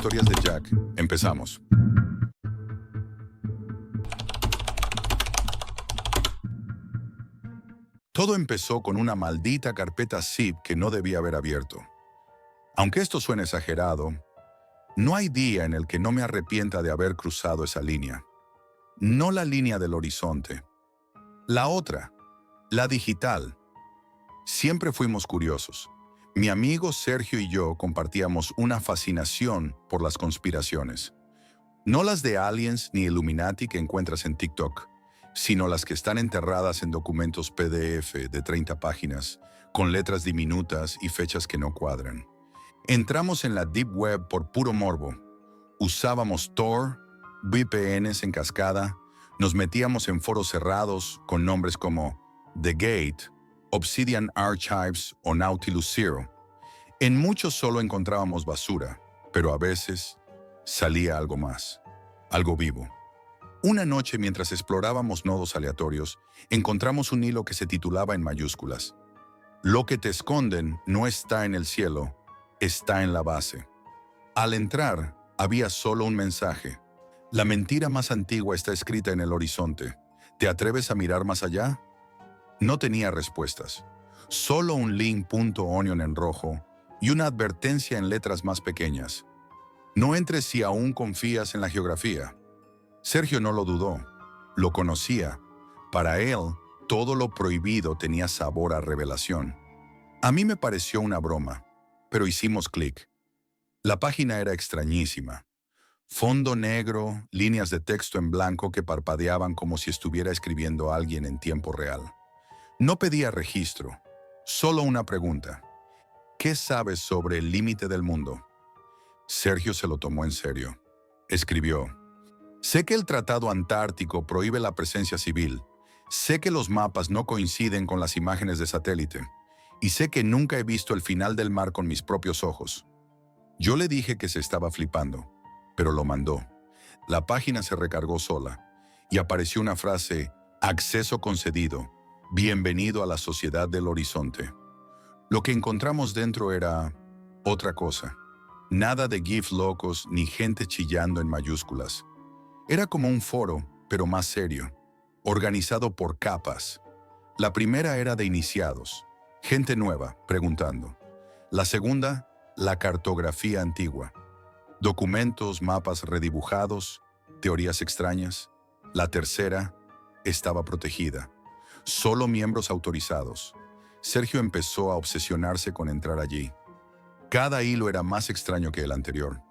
Historias de Jack. Empezamos. Todo empezó con una maldita carpeta zip que no debía haber abierto. Aunque esto suene exagerado, no hay día en el que no me arrepienta de haber cruzado esa línea. No la línea del horizonte. La otra, la digital. Siempre fuimos curiosos. Mi amigo Sergio y yo compartíamos una fascinación por las conspiraciones. No las de aliens ni Illuminati que encuentras en TikTok, sino las que están enterradas en documentos PDF de 30 páginas, con letras diminutas y fechas que no cuadran. Entramos en la Deep Web por puro morbo. Usábamos Tor, VPNs en cascada, nos metíamos en foros cerrados con nombres como The Gate, Obsidian Archives o Nautilus Zero. En muchos solo encontrábamos basura, pero a veces salía algo más, algo vivo. Una noche, mientras explorábamos nodos aleatorios, encontramos un hilo que se titulaba en mayúsculas: "Lo que te esconden no está en el cielo, está en la base". Al entrar, había solo un mensaje: "La mentira más antigua está escrita en el horizonte. ¿Te atreves a mirar más allá?". No tenía respuestas, solo un link.onion en rojo y una advertencia en letras más pequeñas: "No entres si aún confías en la geografía". Sergio no lo dudó, lo conocía. Para él, todo lo prohibido tenía sabor a revelación. A mí me pareció una broma, pero hicimos clic. La página era extrañísima. Fondo negro, líneas de texto en blanco que parpadeaban como si estuviera escribiendo alguien en tiempo real. No pedía registro, solo una pregunta: ¿qué sabes sobre el límite del mundo? Sergio se lo tomó en serio. Escribió: "Sé que el Tratado Antártico prohíbe la presencia civil. Sé que los mapas no coinciden con las imágenes de satélite. Y sé que nunca he visto el final del mar con mis propios ojos". Yo le dije que se estaba flipando, pero lo mandó. La página se recargó sola y apareció una frase: "Acceso concedido. Bienvenido a la sociedad del horizonte". Lo que encontramos dentro era otra cosa. Nada de GIF locos ni gente chillando en mayúsculas. Era como un foro, pero más serio, organizado por capas. La primera era de iniciados, gente nueva, preguntando. La segunda, la cartografía antigua. Documentos, mapas redibujados, teorías extrañas. La tercera estaba protegida. Solo miembros autorizados. Sergio empezó a obsesionarse con entrar allí. Cada hilo era más extraño que el anterior.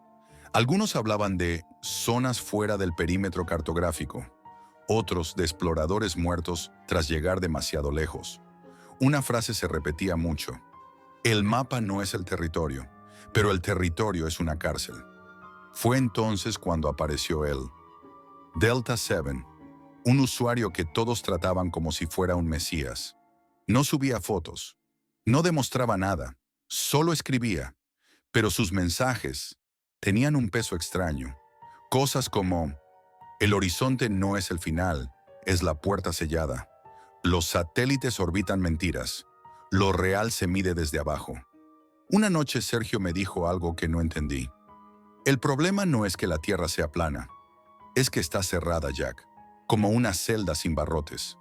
Algunos hablaban de zonas fuera del perímetro cartográfico, otros de exploradores muertos tras llegar demasiado lejos. Una frase se repetía mucho: "El mapa no es el territorio, pero el territorio es una cárcel". Fue entonces cuando apareció él. Delta 7, un usuario que todos trataban como si fuera un mesías. No subía fotos, no demostraba nada, solo escribía, pero sus mensajes tenían un peso extraño. Cosas como: "El horizonte no es el final, es la puerta sellada. Los satélites orbitan mentiras. Lo real se mide desde abajo". Una noche Sergio me dijo algo que no entendí. "El problema no es que la Tierra sea plana, es que está cerrada, Jack, como una celda sin barrotes".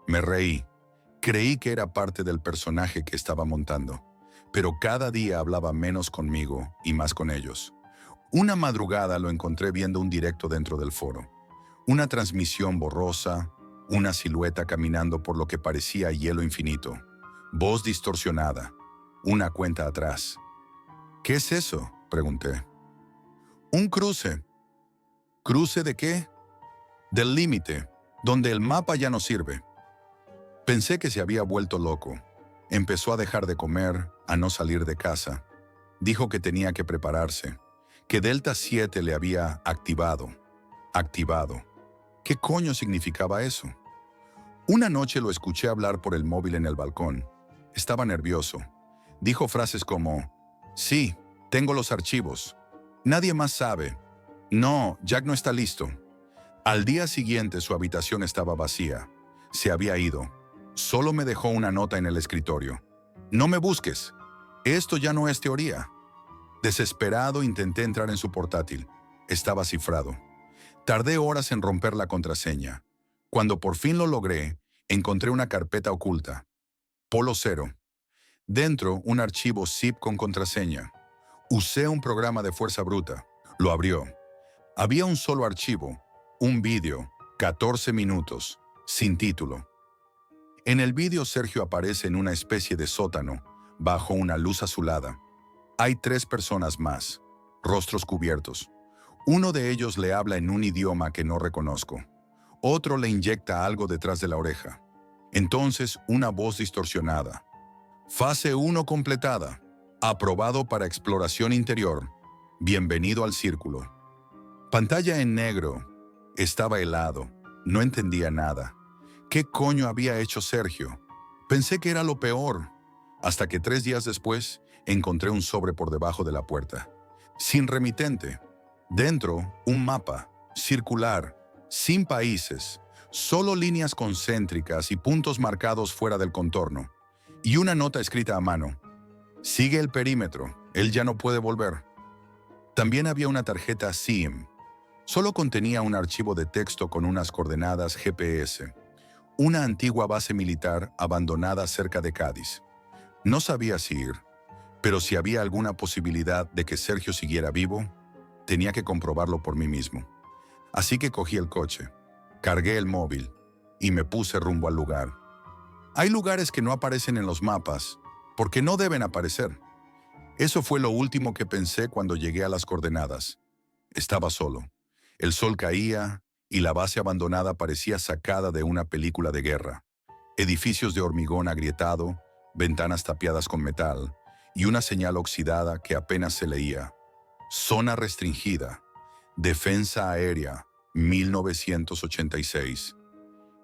Me reí. Creí que era parte del personaje que estaba montando, pero cada día hablaba menos conmigo y más con ellos. Una madrugada lo encontré viendo un directo dentro del foro. Una transmisión borrosa, una silueta caminando por lo que parecía hielo infinito, voz distorsionada, una cuenta atrás. "¿Qué es eso?", pregunté. "Un cruce". ¿Cruce de qué? "Del límite, donde el mapa ya no sirve". Pensé que se había vuelto loco. Empezó a dejar de comer, a no salir de casa. Dijo que tenía que prepararse, que Delta 7 le había activado. Activado. ¿Qué coño significaba eso? Una noche lo escuché hablar por el móvil en el balcón. Estaba nervioso. Dijo frases como: "Sí, tengo los archivos. Nadie más sabe. No, Jack no está listo". Al día siguiente su habitación estaba vacía. Se había ido. Solo me dejó una nota en el escritorio: "No me busques. Esto ya no es teoría". Desesperado intenté entrar en su portátil. Estaba cifrado. Tardé horas en romper la contraseña. Cuando por fin lo logré, encontré una carpeta oculta. Polo 0. Dentro, un archivo zip con contraseña. Usé un programa de fuerza bruta. Lo abrió. Había un solo archivo, un vídeo, 14 minutos, sin título. En el vídeo Sergio aparece en una especie de sótano, bajo una luz azulada. Hay 3 personas más, rostros cubiertos. Uno de ellos le habla en un idioma que no reconozco. Otro le inyecta algo detrás de la oreja. Entonces, una voz distorsionada. Fase 1 completada. Aprobado para exploración interior. Bienvenido al círculo. Pantalla en negro. Estaba helado. No entendía nada. ¿Qué coño había hecho Sergio? Pensé que era lo peor. Hasta que 3 días después, encontré un sobre por debajo de la puerta. Sin remitente. Dentro, un mapa, circular, sin países, solo líneas concéntricas y puntos marcados fuera del contorno. Y una nota escrita a mano. Sigue el perímetro, él ya no puede volver. También había una tarjeta SIM. Solo contenía un archivo de texto con unas coordenadas GPS. Una antigua base militar abandonada cerca de Cádiz. No sabía si ir, pero si había alguna posibilidad de que Sergio siguiera vivo, tenía que comprobarlo por mí mismo. Así que cogí el coche, cargué el móvil y me puse rumbo al lugar. Hay lugares que no aparecen en los mapas porque no deben aparecer. Eso fue lo último que pensé cuando llegué a las coordenadas. Estaba solo. El sol caía y la base abandonada parecía sacada de una película de guerra. Edificios de hormigón agrietado, ventanas tapiadas con metal y una señal oxidada que apenas se leía. Zona restringida. Defensa aérea, 1986.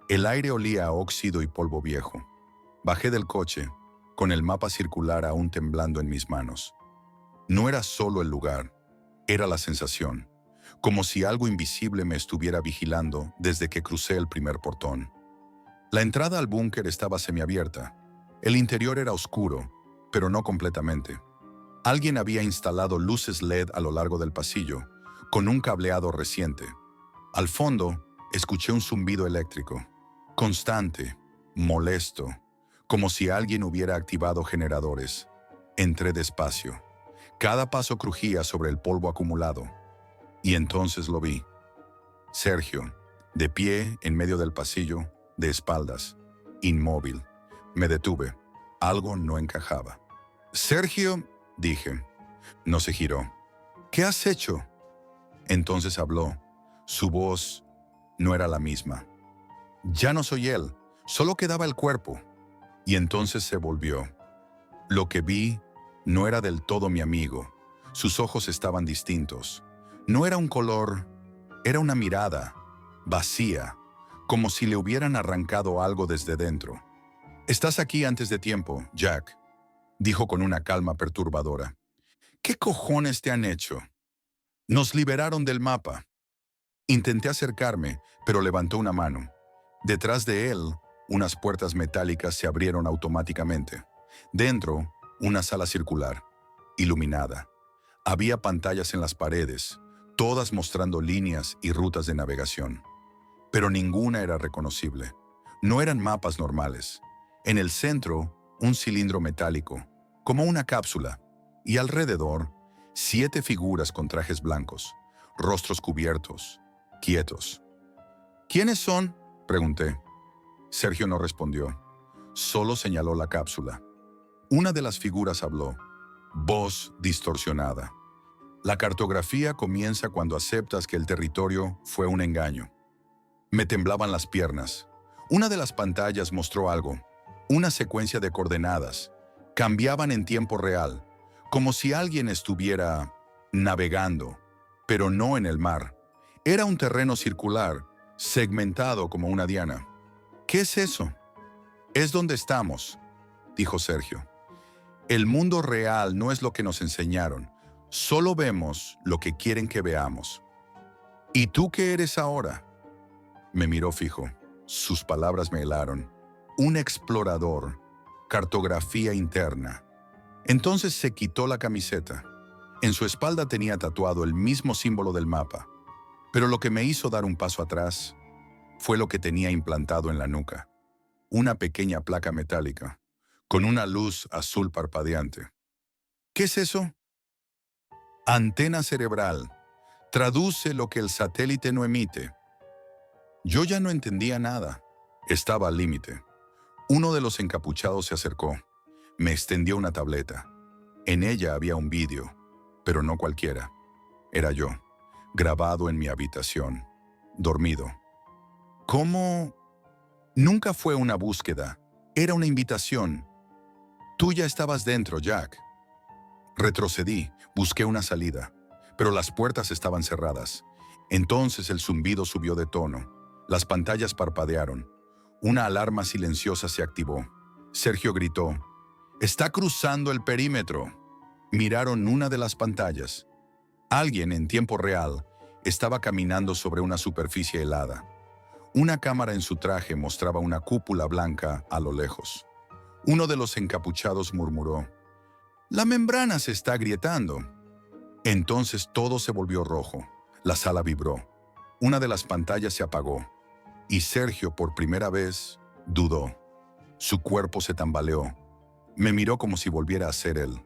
El aire olía a óxido y polvo viejo. Bajé del coche, con el mapa circular aún temblando en mis manos. No era solo el lugar, era la sensación, como si algo invisible me estuviera vigilando desde que crucé el primer portón. La entrada al búnker estaba semiabierta. El interior era oscuro, pero no completamente. Alguien había instalado luces LED a lo largo del pasillo, con un cableado reciente. Al fondo, escuché un zumbido eléctrico, constante, molesto, como si alguien hubiera activado generadores. Entré despacio. Cada paso crujía sobre el polvo acumulado. Y entonces lo vi. Sergio, de pie en medio del pasillo, de espaldas, inmóvil. Me detuve. Algo no encajaba. «Sergio», dije. No se giró. «¿Qué has hecho?» Entonces habló. Su voz no era la misma. Ya no soy él, solo quedaba el cuerpo. Y entonces se volvió. Lo que vi no era del todo mi amigo. Sus ojos estaban distintos. No era un color, era una mirada, vacía, como si le hubieran arrancado algo desde dentro. «Estás aquí antes de tiempo, Jack», dijo con una calma perturbadora. «¿Qué cojones te han hecho?» «Nos liberaron del mapa». Intenté acercarme, pero levantó una mano. Detrás de él, unas puertas metálicas se abrieron automáticamente. Dentro, una sala circular, iluminada. Había pantallas en las paredes, todas mostrando líneas y rutas de navegación. Pero ninguna era reconocible. No eran mapas normales. En el centro, un cilindro metálico, como una cápsula, y alrededor, 7 figuras con trajes blancos, rostros cubiertos, quietos. «¿Quiénes son?», pregunté. Sergio no respondió. Solo señaló la cápsula. Una de las figuras habló. Voz distorsionada. «La cartografía comienza cuando aceptas que el territorio fue un engaño». Me temblaban las piernas. Una de las pantallas mostró algo. Una secuencia de coordenadas. Cambiaban en tiempo real, como si alguien estuviera navegando, pero no en el mar. Era un terreno circular, segmentado como una diana. «¿Qué es eso?» «Es donde estamos», dijo Sergio. «El mundo real no es lo que nos enseñaron. Solo vemos lo que quieren que veamos». «¿Y tú qué eres ahora?» Me miró fijo. Sus palabras me helaron. «Un explorador. Cartografía interna». Entonces se quitó la camiseta. En su espalda tenía tatuado el mismo símbolo del mapa, pero lo que me hizo dar un paso atrás fue lo que tenía implantado en la nuca. Una pequeña placa metálica, con una luz azul parpadeante. ¿Qué es eso? Antena cerebral. Traduce lo que el satélite no emite. Yo ya no entendía nada. Estaba al límite. Uno de los encapuchados se acercó. Me extendió una tableta. En ella había un vídeo, pero no cualquiera. Era yo, grabado en mi habitación, dormido. ¿Cómo? Nunca fue una búsqueda, era una invitación. Tú ya estabas dentro, Jack. Retrocedí, busqué una salida, pero las puertas estaban cerradas. Entonces el zumbido subió de tono. Las pantallas parpadearon. Una alarma silenciosa se activó. Sergio gritó: «¡Está cruzando el perímetro!». Miraron una de las pantallas. Alguien en tiempo real estaba caminando sobre una superficie helada. Una cámara en su traje mostraba una cúpula blanca a lo lejos. Uno de los encapuchados murmuró: «La membrana se está agrietando». Entonces todo se volvió rojo. La sala vibró. Una de las pantallas se apagó. Y Sergio, por primera vez, dudó. Su cuerpo se tambaleó. Me miró como si volviera a ser él.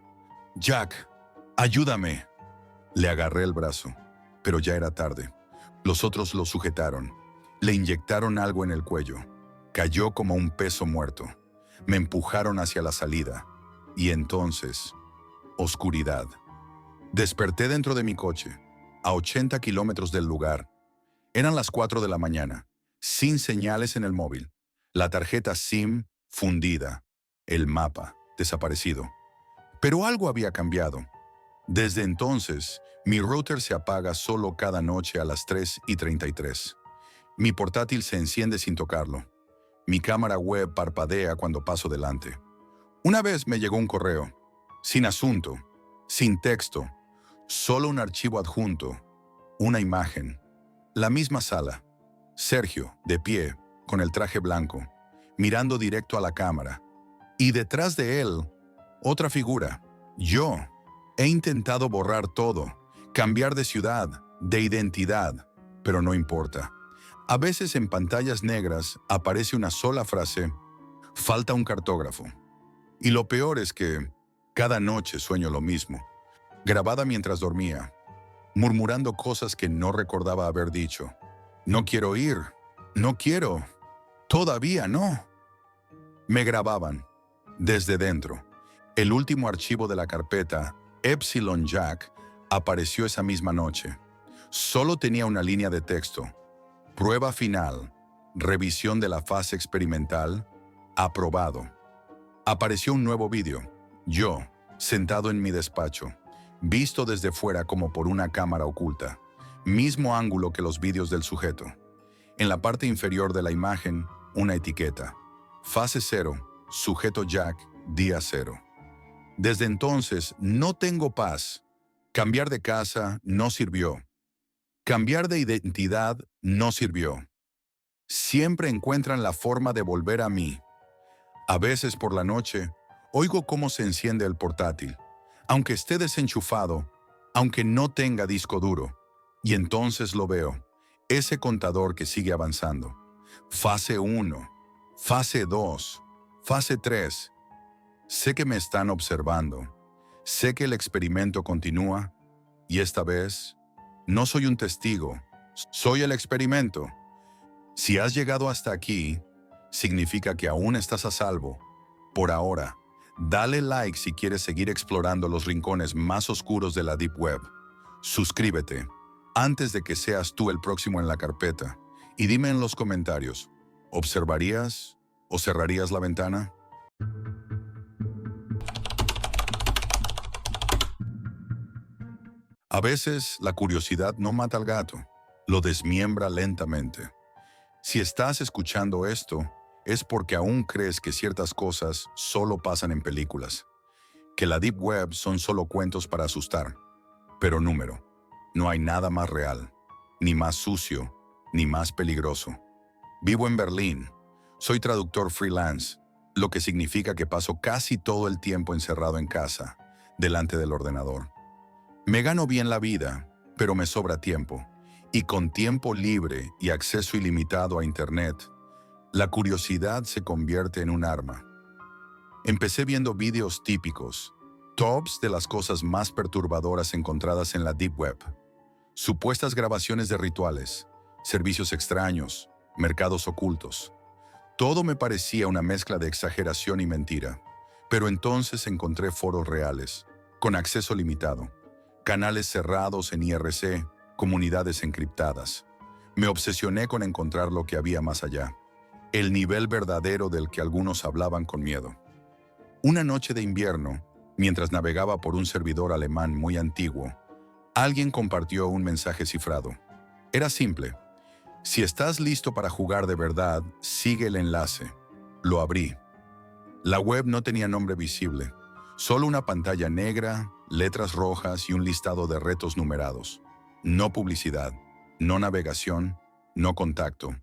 «Jack, ayúdame». Le agarré el brazo, pero ya era tarde. Los otros lo sujetaron. Le inyectaron algo en el cuello. Cayó como un peso muerto. Me empujaron hacia la salida. Y entonces, oscuridad. Desperté dentro de mi coche, a 80 kilómetros del lugar. Eran las 4 de la mañana, sin señales en el móvil. La tarjeta SIM fundida. El mapa desaparecido. Pero algo había cambiado. Desde entonces, mi router se apaga solo cada noche a las 3:33. Mi portátil se enciende sin tocarlo. Mi cámara web parpadea cuando paso delante. Una vez me llegó un correo, sin asunto, sin texto, solo un archivo adjunto, una imagen. La misma sala. Sergio, de pie, con el traje blanco, mirando directo a la cámara. Y detrás de él, otra figura, yo. He intentado borrar todo, cambiar de ciudad, de identidad, pero no importa. A veces en pantallas negras aparece una sola frase: «Falta un cartógrafo». Y lo peor es que cada noche sueño lo mismo, grabada mientras dormía, murmurando cosas que no recordaba haber dicho. «No quiero ir, no quiero, todavía no». Me grababan desde dentro. El último archivo de la carpeta, Epsilon Jack, apareció esa misma noche. Solo tenía una línea de texto: «Prueba final, revisión de la fase experimental, aprobado». Apareció un nuevo vídeo. Yo, sentado en mi despacho, visto desde fuera como por una cámara oculta. Mismo ángulo que los vídeos del sujeto. En la parte inferior de la imagen, una etiqueta: «Fase 0, sujeto Jack, día 0». Desde entonces no tengo paz. Cambiar de casa no sirvió. Cambiar de identidad no sirvió. Siempre encuentran la forma de volver a mí. A veces por la noche, oigo cómo se enciende el portátil, aunque esté desenchufado, aunque no tenga disco duro. Y entonces lo veo, ese contador que sigue avanzando. Fase 1, fase 2, fase 3. Sé que me están observando. Sé que el experimento continúa. Y esta vez, no soy un testigo. Soy el experimento. Si has llegado hasta aquí, significa que aún estás a salvo. Por ahora, dale like si quieres seguir explorando los rincones más oscuros de la Deep Web. Suscríbete antes de que seas tú el próximo en la carpeta. Y dime en los comentarios, ¿observarías o cerrarías la ventana? A veces, la curiosidad no mata al gato, lo desmiembra lentamente. Si estás escuchando esto, es porque aún crees que ciertas cosas solo pasan en películas, que la Deep Web son solo cuentos para asustar. Pero número, no hay nada más real, ni más sucio, ni más peligroso. Vivo en Berlín, soy traductor freelance, lo que significa que paso casi todo el tiempo encerrado en casa, delante del ordenador. Me gano bien la vida, pero me sobra tiempo. Y con tiempo libre y acceso ilimitado a Internet, la curiosidad se convierte en un arma. Empecé viendo vídeos típicos, tops de las cosas más perturbadoras encontradas en la Deep Web, supuestas grabaciones de rituales, servicios extraños, mercados ocultos. Todo me parecía una mezcla de exageración y mentira, pero entonces encontré foros reales, con acceso limitado, canales cerrados en IRC, comunidades encriptadas. Me obsesioné con encontrar lo que había más allá, el nivel verdadero del que algunos hablaban con miedo. Una noche de invierno, mientras navegaba por un servidor alemán muy antiguo, alguien compartió un mensaje cifrado. Era simple. Si estás listo para jugar de verdad, sigue el enlace. Lo abrí. La web no tenía nombre visible, solo una pantalla negra, letras rojas y un listado de retos numerados. No publicidad, no navegación, no contacto.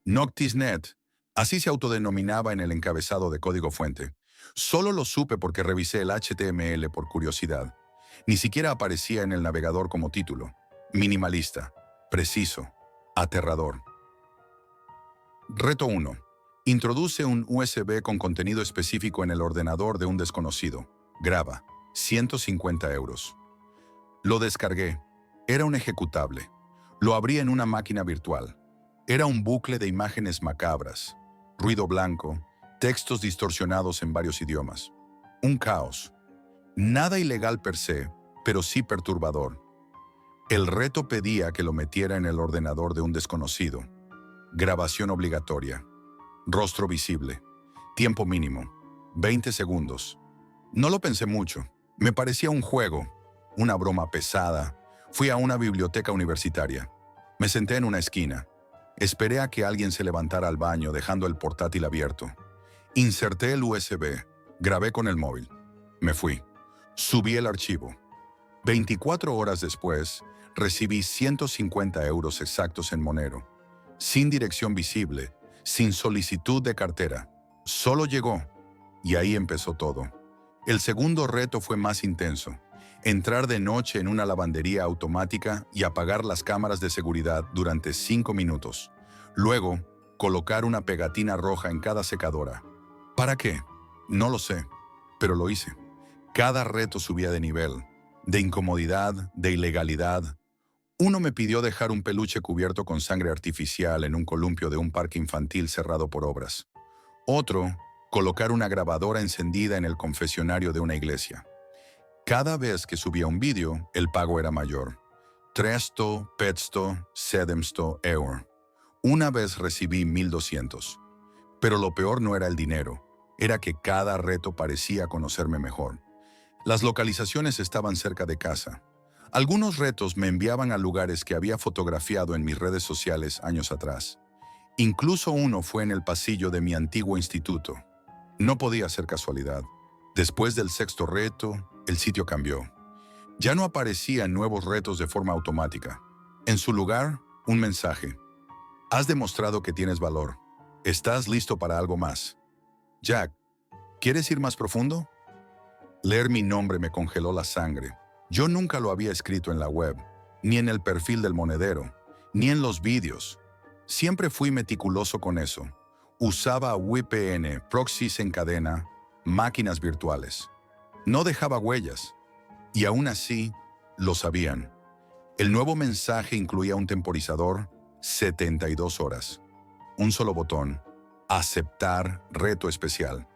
Noctisnet, así se autodenominaba en el encabezado de código fuente. Solo lo supe porque revisé el HTML por curiosidad. Ni siquiera aparecía en el navegador como título. Minimalista, preciso, aterrador. Reto 1. Introduce un USB con contenido específico en el ordenador de un desconocido. Graba. 150 euros. Lo descargué. Era un ejecutable. Lo abrí en una máquina virtual. Era un bucle de imágenes macabras, ruido blanco, textos distorsionados en varios idiomas. Un caos. Nada ilegal per se, pero sí perturbador. El reto pedía que lo metiera en el ordenador de un desconocido. Grabación obligatoria. Rostro visible. Tiempo mínimo. 20 segundos. No lo pensé mucho. Me parecía un juego, una broma pesada. Fui a una biblioteca universitaria. Me senté en una esquina. Esperé a que alguien se levantara al baño dejando el portátil abierto. Inserté el USB. Grabé con el móvil. Me fui. Subí el archivo. 24 horas después, recibí 150 euros exactos en Monero. Sin dirección visible, sin solicitud de cartera. Solo llegó. Y ahí empezó todo. El segundo reto fue más intenso. Entrar de noche en una lavandería automática y apagar las cámaras de seguridad durante 5 minutos. Luego, colocar una pegatina roja en cada secadora. ¿Para qué? No lo sé, pero lo hice. Cada reto subía de nivel, de incomodidad, de ilegalidad. Uno me pidió dejar un peluche cubierto con sangre artificial en un columpio de un parque infantil cerrado por obras. Otro, colocar una grabadora encendida en el confesionario de una iglesia. Cada vez que subía un vídeo, el pago era mayor. 300, 500, 700 euros. Una vez recibí 1.200. Pero lo peor no era el dinero, era que cada reto parecía conocerme mejor. Las localizaciones estaban cerca de casa. Algunos retos me enviaban a lugares que había fotografiado en mis redes sociales años atrás. Incluso uno fue en el pasillo de mi antiguo instituto. No podía ser casualidad. Después del sexto reto, el sitio cambió. Ya no aparecían nuevos retos de forma automática. En su lugar, un mensaje. Has demostrado que tienes valor. ¿Estás listo para algo más? Jack, ¿quieres ir más profundo? Leer mi nombre me congeló la sangre. Yo nunca lo había escrito en la web, ni en el perfil del monedero, ni en los vídeos. Siempre fui meticuloso con eso. Usaba VPN, proxies en cadena, máquinas virtuales. No dejaba huellas. Y aún así, lo sabían. El nuevo mensaje incluía un temporizador, 72 horas. Un solo botón, aceptar reto especial.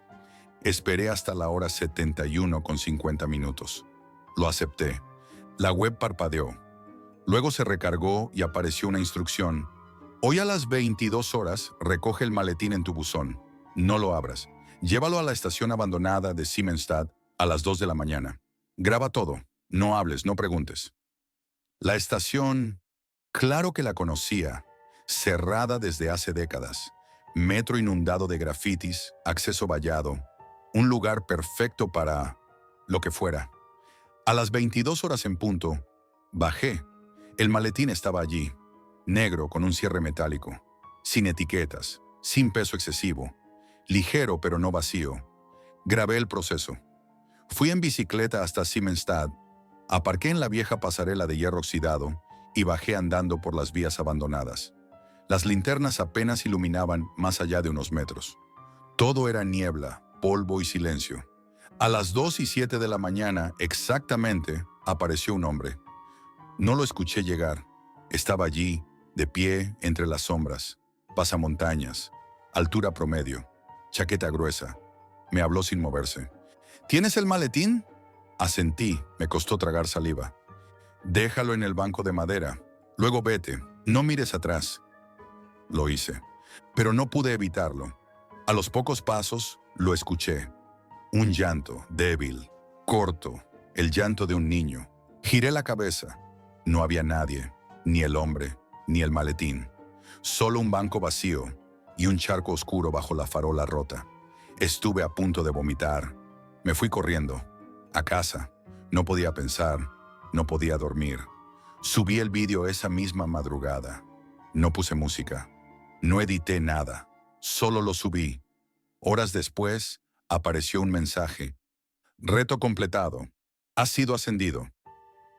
Esperé hasta la hora 71 con 50 minutos. Lo acepté. La web parpadeó. Luego se recargó y apareció una instrucción. Hoy a las 22 horas recoge el maletín en tu buzón. No lo abras. Llévalo a la estación abandonada de Siemensstadt a las 2 de la mañana. Graba todo. No hables, no preguntes. La estación, claro que la conocía, cerrada desde hace décadas. Metro inundado de grafitis, acceso vallado. Un lugar perfecto para lo que fuera. A las 22 horas en punto, bajé. El maletín estaba allí, negro con un cierre metálico, sin etiquetas, sin peso excesivo, ligero pero no vacío. Grabé el proceso. Fui en bicicleta hasta Siemensstadt. Aparqué en la vieja pasarela de hierro oxidado y bajé andando por las vías abandonadas. Las linternas apenas iluminaban más allá de unos metros. Todo era niebla, polvo y silencio. A las 2:07 de la mañana, exactamente, apareció un hombre. No lo escuché llegar. Estaba allí, de pie, entre las sombras. Pasamontañas, altura promedio, chaqueta gruesa. Me habló sin moverse. ¿Tienes el maletín? Asentí, me costó tragar saliva. Déjalo en el banco de madera. Luego vete, no mires atrás. Lo hice, pero no pude evitarlo. A los pocos pasos, lo escuché. Un llanto, débil, corto, el llanto de un niño. Giré la cabeza. No había nadie, ni el hombre, ni el maletín. Solo un banco vacío y un charco oscuro bajo la farola rota. Estuve a punto de vomitar. Me fui corriendo. A casa. No podía pensar, no podía dormir. Subí el vídeo esa misma madrugada. No puse música. No edité nada. Solo lo subí. Horas después, apareció un mensaje. Reto completado. Has sido ascendido.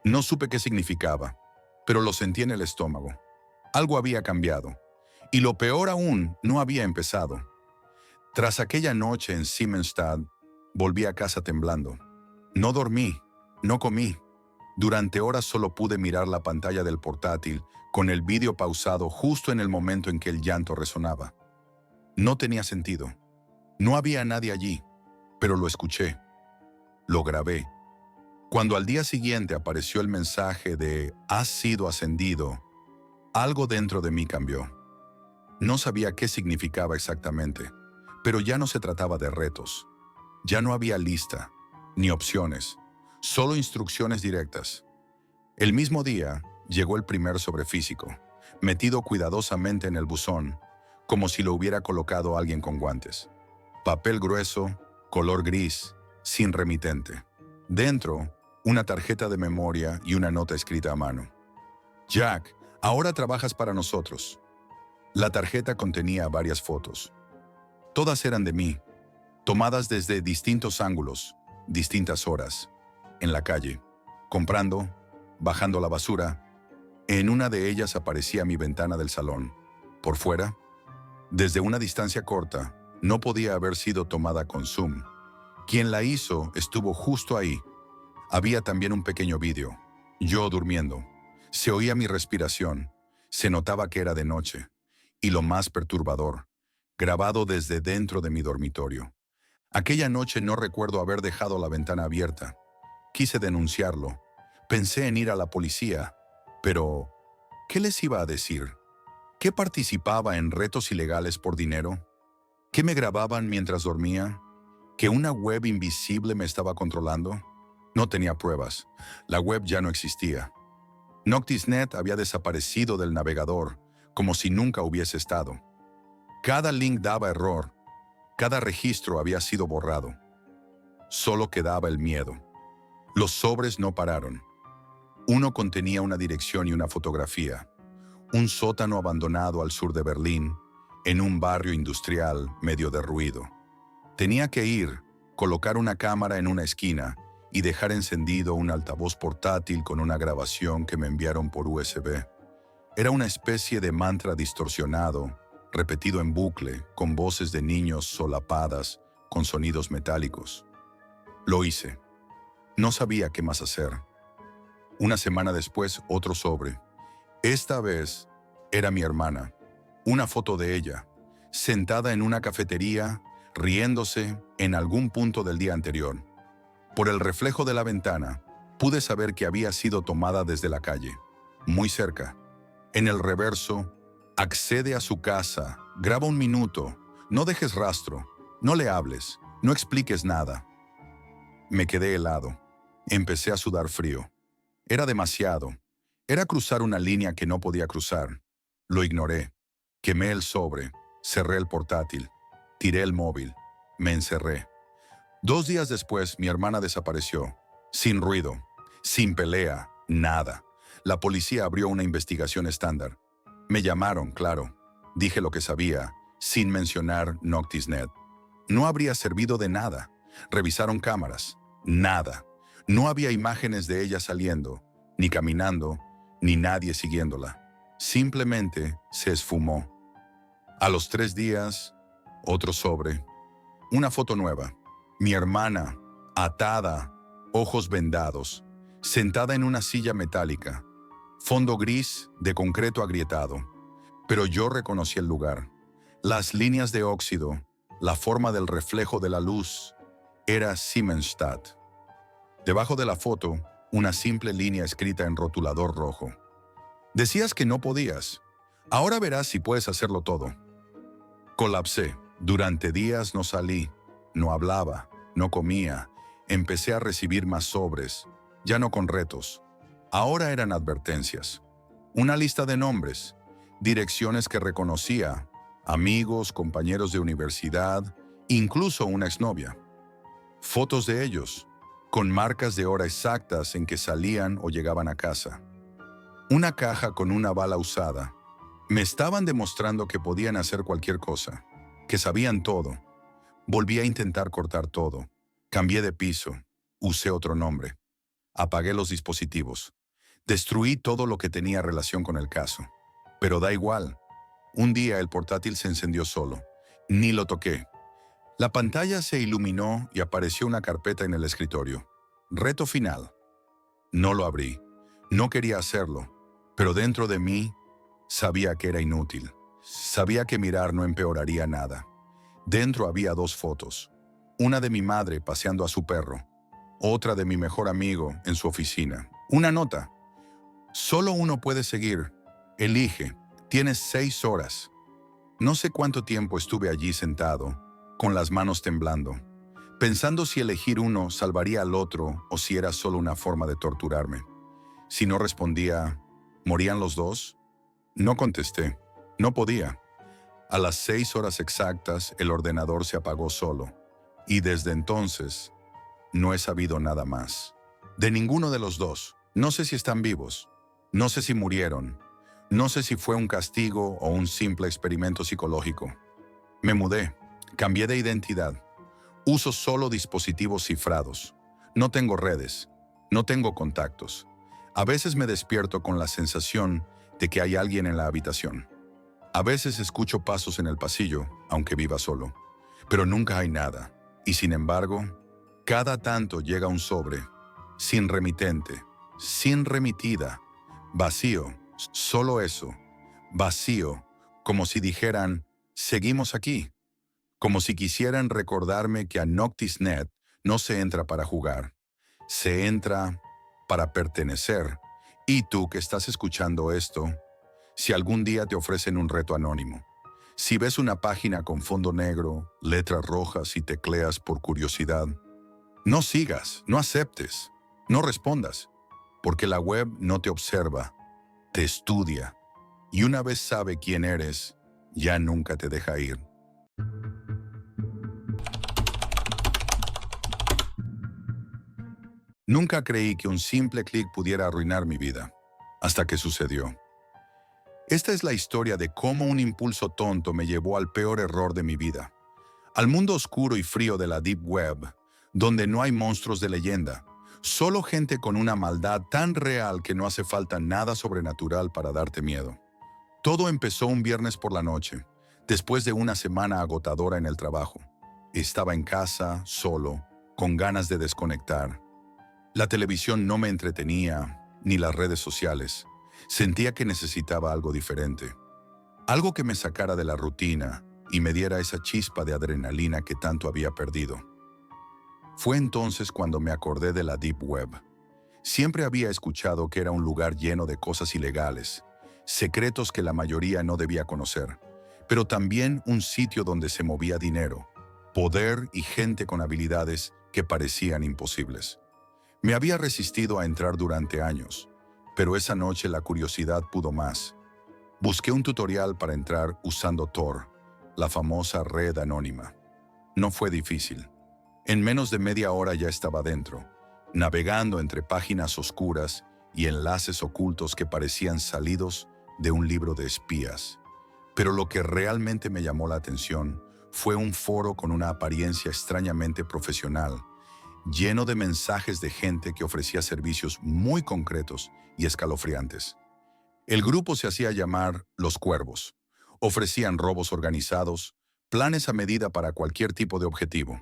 No supe qué significaba, pero lo sentí en el estómago. Algo había cambiado. Y lo peor aún, no había empezado. Tras aquella noche en Siemensstadt, volví a casa temblando. No dormí, no comí. Durante horas solo pude mirar la pantalla del portátil, con el vídeo pausado justo en el momento en que el llanto resonaba. No tenía sentido. No había nadie allí, pero lo escuché. Lo grabé. Cuando al día siguiente apareció el mensaje de «Has sido ascendido», algo dentro de mí cambió. No sabía qué significaba exactamente, pero ya no se trataba de retos. Ya no había lista, ni opciones, solo instrucciones directas. El mismo día llegó el primer sobrefísico, metido cuidadosamente en el buzón, como si lo hubiera colocado alguien con guantes. Papel grueso, color gris, sin remitente. Dentro, una tarjeta de memoria y una nota escrita a mano. Jack, ahora trabajas para nosotros. La tarjeta contenía varias fotos. Todas eran de mí, tomadas desde distintos ángulos, distintas horas, en la calle, comprando, bajando la basura. En una de ellas aparecía mi ventana del salón. Por fuera, desde una distancia corta, no podía haber sido tomada con zoom. Quien la hizo estuvo justo ahí. Había también un pequeño vídeo. Yo durmiendo. Se oía mi respiración. Se notaba que era de noche. Y lo más perturbador, grabado desde dentro de mi dormitorio. Aquella noche no recuerdo haber dejado la ventana abierta. Quise denunciarlo. Pensé en ir a la policía. Pero, ¿qué les iba a decir? ¿Qué participaba en retos ilegales por dinero? ¿Qué me grababan mientras dormía? ¿Que una web invisible me estaba controlando? No tenía pruebas. La web ya no existía. Noctisnet había desaparecido del navegador, como si nunca hubiese estado. Cada link daba error. Cada registro había sido borrado. Solo quedaba el miedo. Los sobres no pararon. Uno contenía una dirección y una fotografía. Un sótano abandonado al sur de Berlín, en un barrio industrial medio derruido. Tenía que ir, colocar una cámara en una esquina y dejar encendido un altavoz portátil con una grabación que me enviaron por USB. Era una especie de mantra distorsionado, repetido en bucle, con voces de niños solapadas, con sonidos metálicos. Lo hice. No sabía qué más hacer. Una semana después, otro sobre. Esta vez era mi hermana. Una foto de ella, sentada en una cafetería, riéndose en algún punto del día anterior. Por el reflejo de la ventana, pude saber que había sido tomada desde la calle, muy cerca. En el reverso, accede a su casa, graba un minuto, no dejes rastro, no le hables, no expliques nada. Me quedé helado. Empecé a sudar frío. Era demasiado. Era cruzar una línea que no podía cruzar. Lo ignoré. Quemé el sobre, cerré el portátil, tiré el móvil, me encerré. 2 días después, mi hermana desapareció. Sin ruido, sin pelea, nada. La policía abrió una investigación estándar. Me llamaron, claro. Dije lo que sabía, sin mencionar Noctisnet. No habría servido de nada. Revisaron cámaras. Nada. No había imágenes de ella saliendo, ni caminando, ni nadie siguiéndola. Simplemente se esfumó. A los 3 días, otro sobre. Una foto nueva. Mi hermana, atada, ojos vendados, sentada en una silla metálica. Fondo gris de concreto agrietado. Pero yo reconocí el lugar. Las líneas de óxido, la forma del reflejo de la luz, era Siemensstadt. Debajo de la foto, una simple línea escrita en rotulador rojo. Decías que no podías. Ahora verás si puedes hacerlo todo. Colapsé. Durante días no salí, no hablaba, no comía. Empecé a recibir más sobres, ya no con retos. Ahora eran advertencias. Una lista de nombres, direcciones que reconocía, amigos, compañeros de universidad, incluso una exnovia. Fotos de ellos, con marcas de hora exactas en que salían o llegaban a casa. Una caja con una bala usada. Me estaban demostrando que podían hacer cualquier cosa, que sabían todo. Volví a intentar cortar todo. Cambié de piso. Usé otro nombre. Apagué los dispositivos. Destruí todo lo que tenía relación con el caso. Pero da igual. Un día el portátil se encendió solo. Ni lo toqué. La pantalla se iluminó y apareció una carpeta en el escritorio. Reto final. No lo abrí. No quería hacerlo. Pero dentro de mí, sabía que era inútil. Sabía que mirar no empeoraría nada. Dentro había 2 fotos. Una de mi madre paseando a su perro. Otra de mi mejor amigo en su oficina. Una nota. Solo uno puede seguir. Elige. Tienes 6 horas. No sé cuánto tiempo estuve allí sentado, con las manos temblando, pensando si elegir uno salvaría al otro o si era solo una forma de torturarme. Si no respondía, ¿morían los dos? No contesté. No podía. A las 6 horas exactas, el ordenador se apagó solo. Y desde entonces, no he sabido nada más. De ninguno de los dos. No sé si están vivos. No sé si murieron. No sé si fue un castigo o un simple experimento psicológico. Me mudé. Cambié de identidad. Uso solo dispositivos cifrados. No tengo redes. No tengo contactos. A veces me despierto con la sensación de que hay alguien en la habitación. A veces escucho pasos en el pasillo, aunque viva solo. Pero nunca hay nada. Y sin embargo, cada tanto llega un sobre, sin remitente, sin remitida, vacío, solo eso, vacío, como si dijeran, seguimos aquí. Como si quisieran recordarme que a Noctisnet no se entra para jugar, se entra para pertenecer. Y tú que estás escuchando esto, si algún día te ofrecen un reto anónimo, si ves una página con fondo negro, letras rojas y tecleas por curiosidad, no sigas, no aceptes, no respondas, porque la web no te observa, te estudia, y una vez sabe quién eres, ya nunca te deja ir. Nunca creí que un simple clic pudiera arruinar mi vida, hasta que sucedió. Esta es la historia de cómo un impulso tonto me llevó al peor error de mi vida, al mundo oscuro y frío de la Deep Web, donde no hay monstruos de leyenda, solo gente con una maldad tan real que no hace falta nada sobrenatural para darte miedo. Todo empezó un viernes por la noche, después de una semana agotadora en el trabajo. Estaba en casa, solo, con ganas de desconectar. La televisión no me entretenía, ni las redes sociales. Sentía que necesitaba algo diferente. Algo que me sacara de la rutina y me diera esa chispa de adrenalina que tanto había perdido. Fue entonces cuando me acordé de la Deep Web. Siempre había escuchado que era un lugar lleno de cosas ilegales, secretos que la mayoría no debía conocer, pero también un sitio donde se movía dinero, poder y gente con habilidades que parecían imposibles. Me había resistido a entrar durante años, pero esa noche la curiosidad pudo más. Busqué un tutorial para entrar usando Tor, la famosa red anónima. No fue difícil. En menos de media hora ya estaba dentro, navegando entre páginas oscuras y enlaces ocultos que parecían salidos de un libro de espías. Pero lo que realmente me llamó la atención fue un foro con una apariencia extrañamente profesional, lleno de mensajes de gente que ofrecía servicios muy concretos y escalofriantes. El grupo se hacía llamar Los Cuervos. Ofrecían robos organizados, planes a medida para cualquier tipo de objetivo.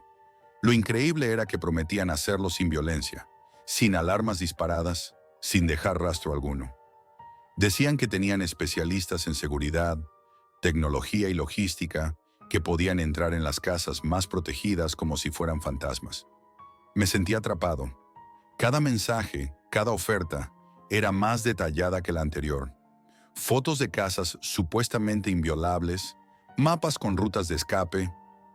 Lo increíble era que prometían hacerlo sin violencia, sin alarmas disparadas, sin dejar rastro alguno. Decían que tenían especialistas en seguridad, tecnología y logística que podían entrar en las casas más protegidas como si fueran fantasmas. Me sentí atrapado. Cada mensaje, cada oferta, era más detallada que la anterior. Fotos de casas supuestamente inviolables, mapas con rutas de escape,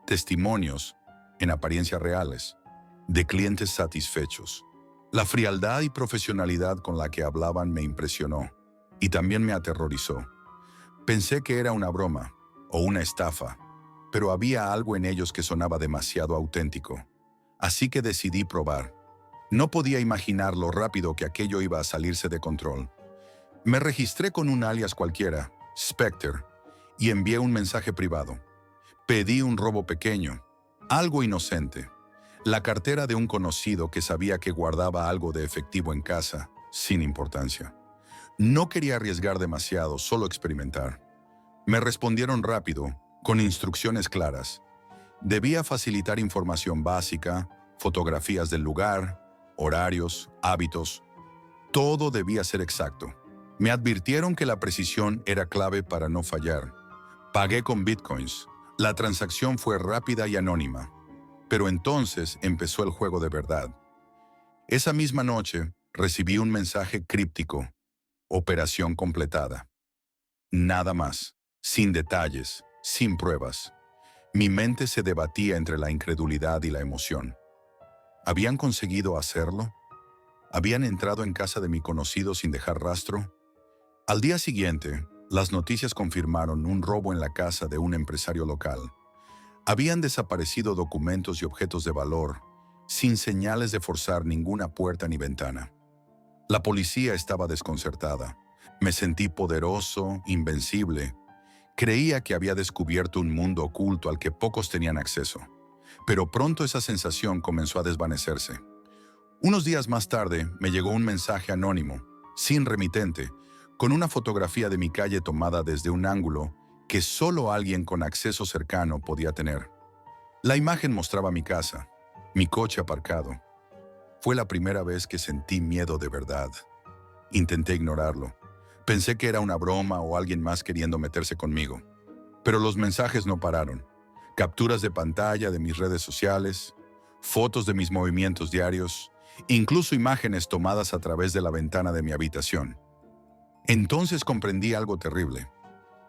testimonios, en apariencia reales, de clientes satisfechos. La frialdad y profesionalidad con la que hablaban me impresionó y también me aterrorizó. Pensé que era una broma o una estafa, pero había algo en ellos que sonaba demasiado auténtico. Así que decidí probar. No podía imaginar lo rápido que aquello iba a salirse de control. Me registré con un alias cualquiera, Spectre, y envié un mensaje privado. Pedí un robo pequeño, algo inocente. La cartera de un conocido que sabía que guardaba algo de efectivo en casa, sin importancia. No quería arriesgar demasiado, solo experimentar. Me respondieron rápido, con instrucciones claras. Debía facilitar información básica, fotografías del lugar, horarios, hábitos. Todo debía ser exacto. Me advirtieron que la precisión era clave para no fallar. Pagué con bitcoins. La transacción fue rápida y anónima. Pero entonces empezó el juego de verdad. Esa misma noche recibí un mensaje críptico. Operación completada. Nada más. Sin detalles, sin pruebas. Mi mente se debatía entre la incredulidad y la emoción. ¿Habían conseguido hacerlo? ¿Habían entrado en casa de mi conocido sin dejar rastro? Al día siguiente, las noticias confirmaron un robo en la casa de un empresario local. Habían desaparecido documentos y objetos de valor, sin señales de forzar ninguna puerta ni ventana. La policía estaba desconcertada. Me sentí poderoso, invencible. Creía que había descubierto un mundo oculto al que pocos tenían acceso. Pero pronto esa sensación comenzó a desvanecerse. Unos días más tarde me llegó un mensaje anónimo, sin remitente, con una fotografía de mi calle tomada desde un ángulo que solo alguien con acceso cercano podía tener. La imagen mostraba mi casa, mi coche aparcado. Fue la primera vez que sentí miedo de verdad. Intenté ignorarlo. Pensé que era una broma o alguien más queriendo meterse conmigo. Pero los mensajes no pararon. Capturas de pantalla de mis redes sociales, fotos de mis movimientos diarios, incluso imágenes tomadas a través de la ventana de mi habitación. Entonces comprendí algo terrible.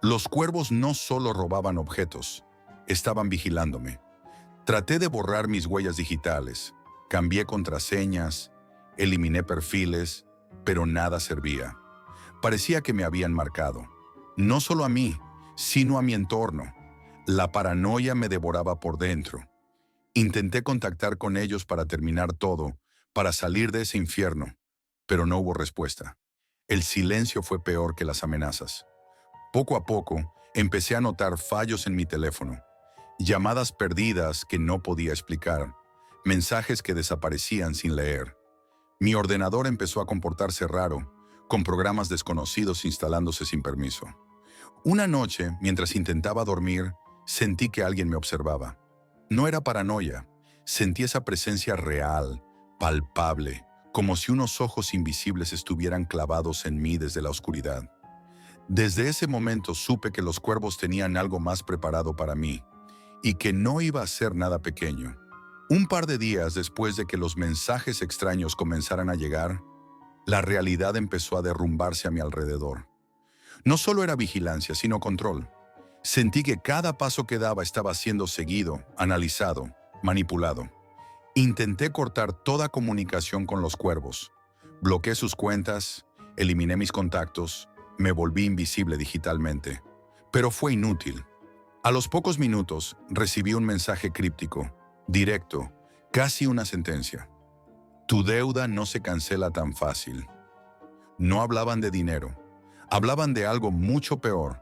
Los cuervos no solo robaban objetos, estaban vigilándome. Traté de borrar mis huellas digitales, cambié contraseñas, eliminé perfiles, pero nada servía. Parecía que me habían marcado. No solo a mí, sino a mi entorno. La paranoia me devoraba por dentro. Intenté contactar con ellos para terminar todo, para salir de ese infierno, pero no hubo respuesta. El silencio fue peor que las amenazas. Poco a poco, empecé a notar fallos en mi teléfono, llamadas perdidas que no podía explicar, mensajes que desaparecían sin leer. Mi ordenador empezó a comportarse raro, con programas desconocidos instalándose sin permiso. Una noche, mientras intentaba dormir, sentí que alguien me observaba. No era paranoia, sentí esa presencia real, palpable, como si unos ojos invisibles estuvieran clavados en mí desde la oscuridad. Desde ese momento supe que los cuervos tenían algo más preparado para mí y que no iba a ser nada pequeño. Un par de días después de que los mensajes extraños comenzaran a llegar, la realidad empezó a derrumbarse a mi alrededor. No solo era vigilancia, sino control. Sentí que cada paso que daba estaba siendo seguido, analizado, manipulado. Intenté cortar toda comunicación con los cuervos. Bloqueé sus cuentas, eliminé mis contactos, me volví invisible digitalmente. Pero fue inútil. A los pocos minutos recibí un mensaje críptico, directo, casi una sentencia. Tu deuda no se cancela tan fácil. No hablaban de dinero, hablaban de algo mucho peor.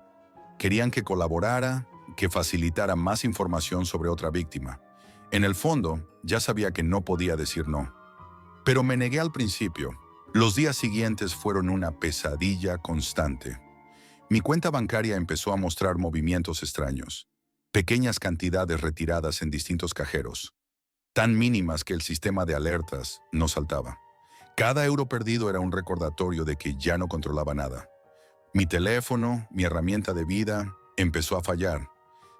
Querían que colaborara, que facilitara más información sobre otra víctima. En el fondo, ya sabía que no podía decir no. Pero me negué al principio. Los días siguientes fueron una pesadilla constante. Mi cuenta bancaria empezó a mostrar movimientos extraños. Pequeñas cantidades retiradas en distintos cajeros, tan mínimas que el sistema de alertas no saltaba. Cada euro perdido era un recordatorio de que ya no controlaba nada. Mi teléfono, mi herramienta de vida, empezó a fallar.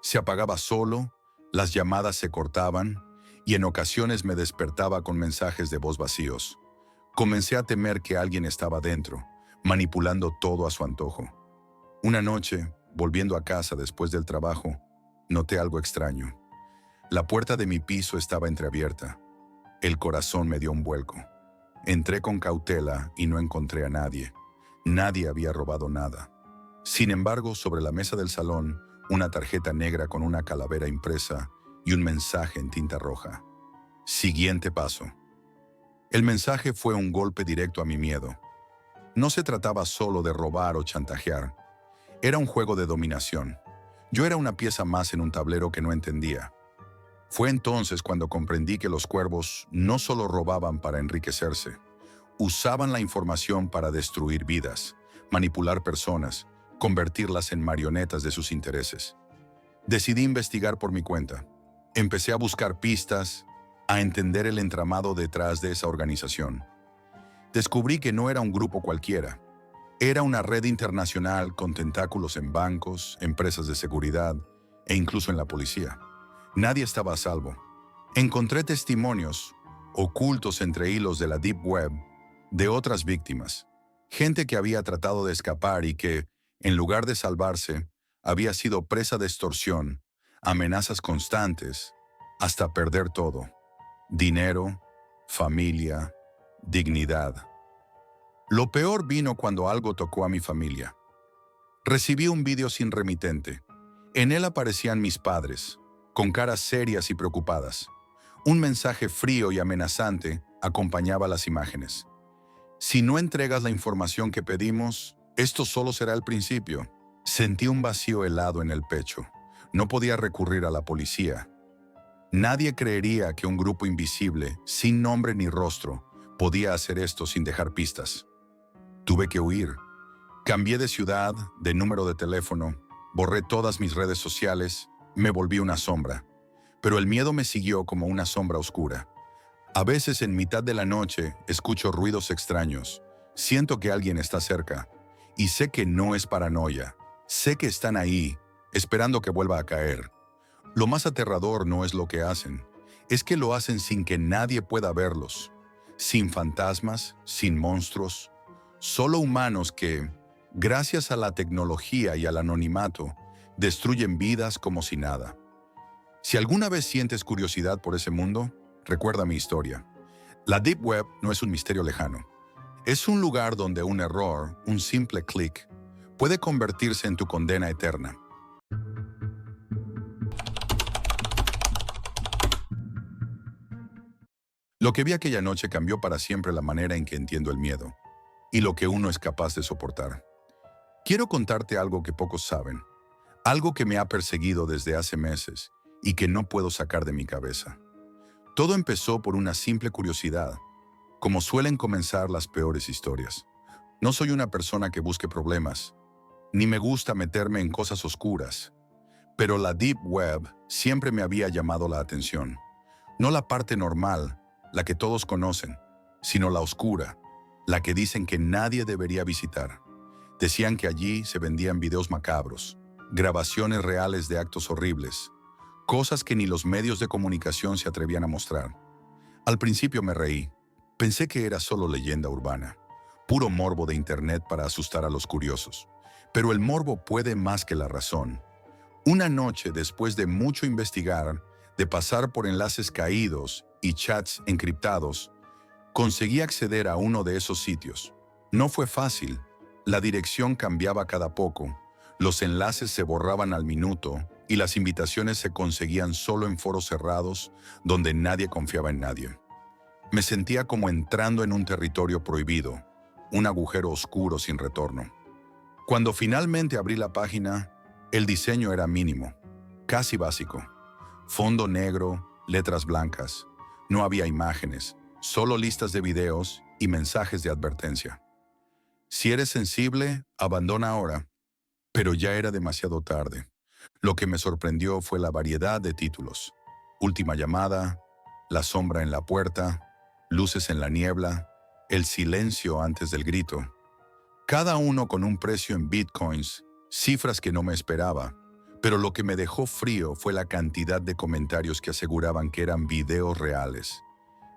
Se apagaba solo, las llamadas se cortaban y en ocasiones me despertaba con mensajes de voz vacíos. Comencé a temer que alguien estaba dentro, manipulando todo a su antojo. Una noche, volviendo a casa después del trabajo, noté algo extraño. La puerta de mi piso estaba entreabierta. El corazón me dio un vuelco. Entré con cautela y no encontré a nadie. Nadie había robado nada. Sin embargo, sobre la mesa del salón, una tarjeta negra con una calavera impresa y un mensaje en tinta roja. Siguiente paso. El mensaje fue un golpe directo a mi miedo. No se trataba solo de robar o chantajear. Era un juego de dominación. Yo era una pieza más en un tablero que no entendía. Fue entonces cuando comprendí que los cuervos no solo robaban para enriquecerse, usaban la información para destruir vidas, manipular personas, convertirlas en marionetas de sus intereses. Decidí investigar por mi cuenta. Empecé a buscar pistas, a entender el entramado detrás de esa organización. Descubrí que no era un grupo cualquiera. Era una red internacional con tentáculos en bancos, empresas de seguridad e incluso en la policía. Nadie estaba a salvo. Encontré testimonios, ocultos entre hilos de la Deep Web, de otras víctimas. Gente que había tratado de escapar y que, en lugar de salvarse, había sido presa de extorsión, amenazas constantes, hasta perder todo. Dinero, familia, dignidad. Lo peor vino cuando algo tocó a mi familia. Recibí un vídeo sin remitente. En él aparecían mis padres, con caras serias y preocupadas. Un mensaje frío y amenazante acompañaba las imágenes. Si no entregas la información que pedimos, esto solo será el principio. Sentí un vacío helado en el pecho. No podía recurrir a la policía. Nadie creería que un grupo invisible, sin nombre ni rostro, podía hacer esto sin dejar pistas. Tuve que huir. Cambié de ciudad, de número de teléfono, borré todas mis redes sociales, me volví una sombra. Pero el miedo me siguió como una sombra oscura. A veces en mitad de la noche escucho ruidos extraños, siento que alguien está cerca, y sé que no es paranoia, sé que están ahí, esperando que vuelva a caer. Lo más aterrador no es lo que hacen, es que lo hacen sin que nadie pueda verlos, sin fantasmas, sin monstruos, solo humanos que, gracias a la tecnología y al anonimato, destruyen vidas como si nada. Si alguna vez sientes curiosidad por ese mundo, recuerda mi historia. La Deep Web no es un misterio lejano. Es un lugar donde un error, un simple clic, puede convertirse en tu condena eterna. Lo que vi aquella noche cambió para siempre la manera en que entiendo el miedo y lo que uno es capaz de soportar. Quiero contarte algo que pocos saben, algo que me ha perseguido desde hace meses y que no puedo sacar de mi cabeza. Todo empezó por una simple curiosidad, como suelen comenzar las peores historias. No soy una persona que busque problemas, ni me gusta meterme en cosas oscuras, pero la Deep Web siempre me había llamado la atención. No la parte normal, la que todos conocen, sino la oscura, la que dicen que nadie debería visitar. Decían que allí se vendían videos macabros, grabaciones reales de actos horribles, cosas que ni los medios de comunicación se atrevían a mostrar. Al principio me reí. Pensé que era solo leyenda urbana, puro morbo de internet para asustar a los curiosos. Pero el morbo puede más que la razón. Una noche, después de mucho investigar, de pasar por enlaces caídos y chats encriptados, conseguí acceder a uno de esos sitios. No fue fácil. La dirección cambiaba cada poco, los enlaces se borraban al minuto y las invitaciones se conseguían solo en foros cerrados donde nadie confiaba en nadie. Me sentía como entrando en un territorio prohibido, un agujero oscuro sin retorno. Cuando finalmente abrí la página, el diseño era mínimo, casi básico. Fondo negro, letras blancas. No había imágenes, solo listas de videos y mensajes de advertencia. Si eres sensible, abandona ahora. Pero ya era demasiado tarde. Lo que me sorprendió fue la variedad de títulos. Última llamada, la sombra en la puerta, luces en la niebla, el silencio antes del grito. Cada uno con un precio en bitcoins, cifras que no me esperaba. Pero lo que me dejó frío fue la cantidad de comentarios que aseguraban que eran videos reales.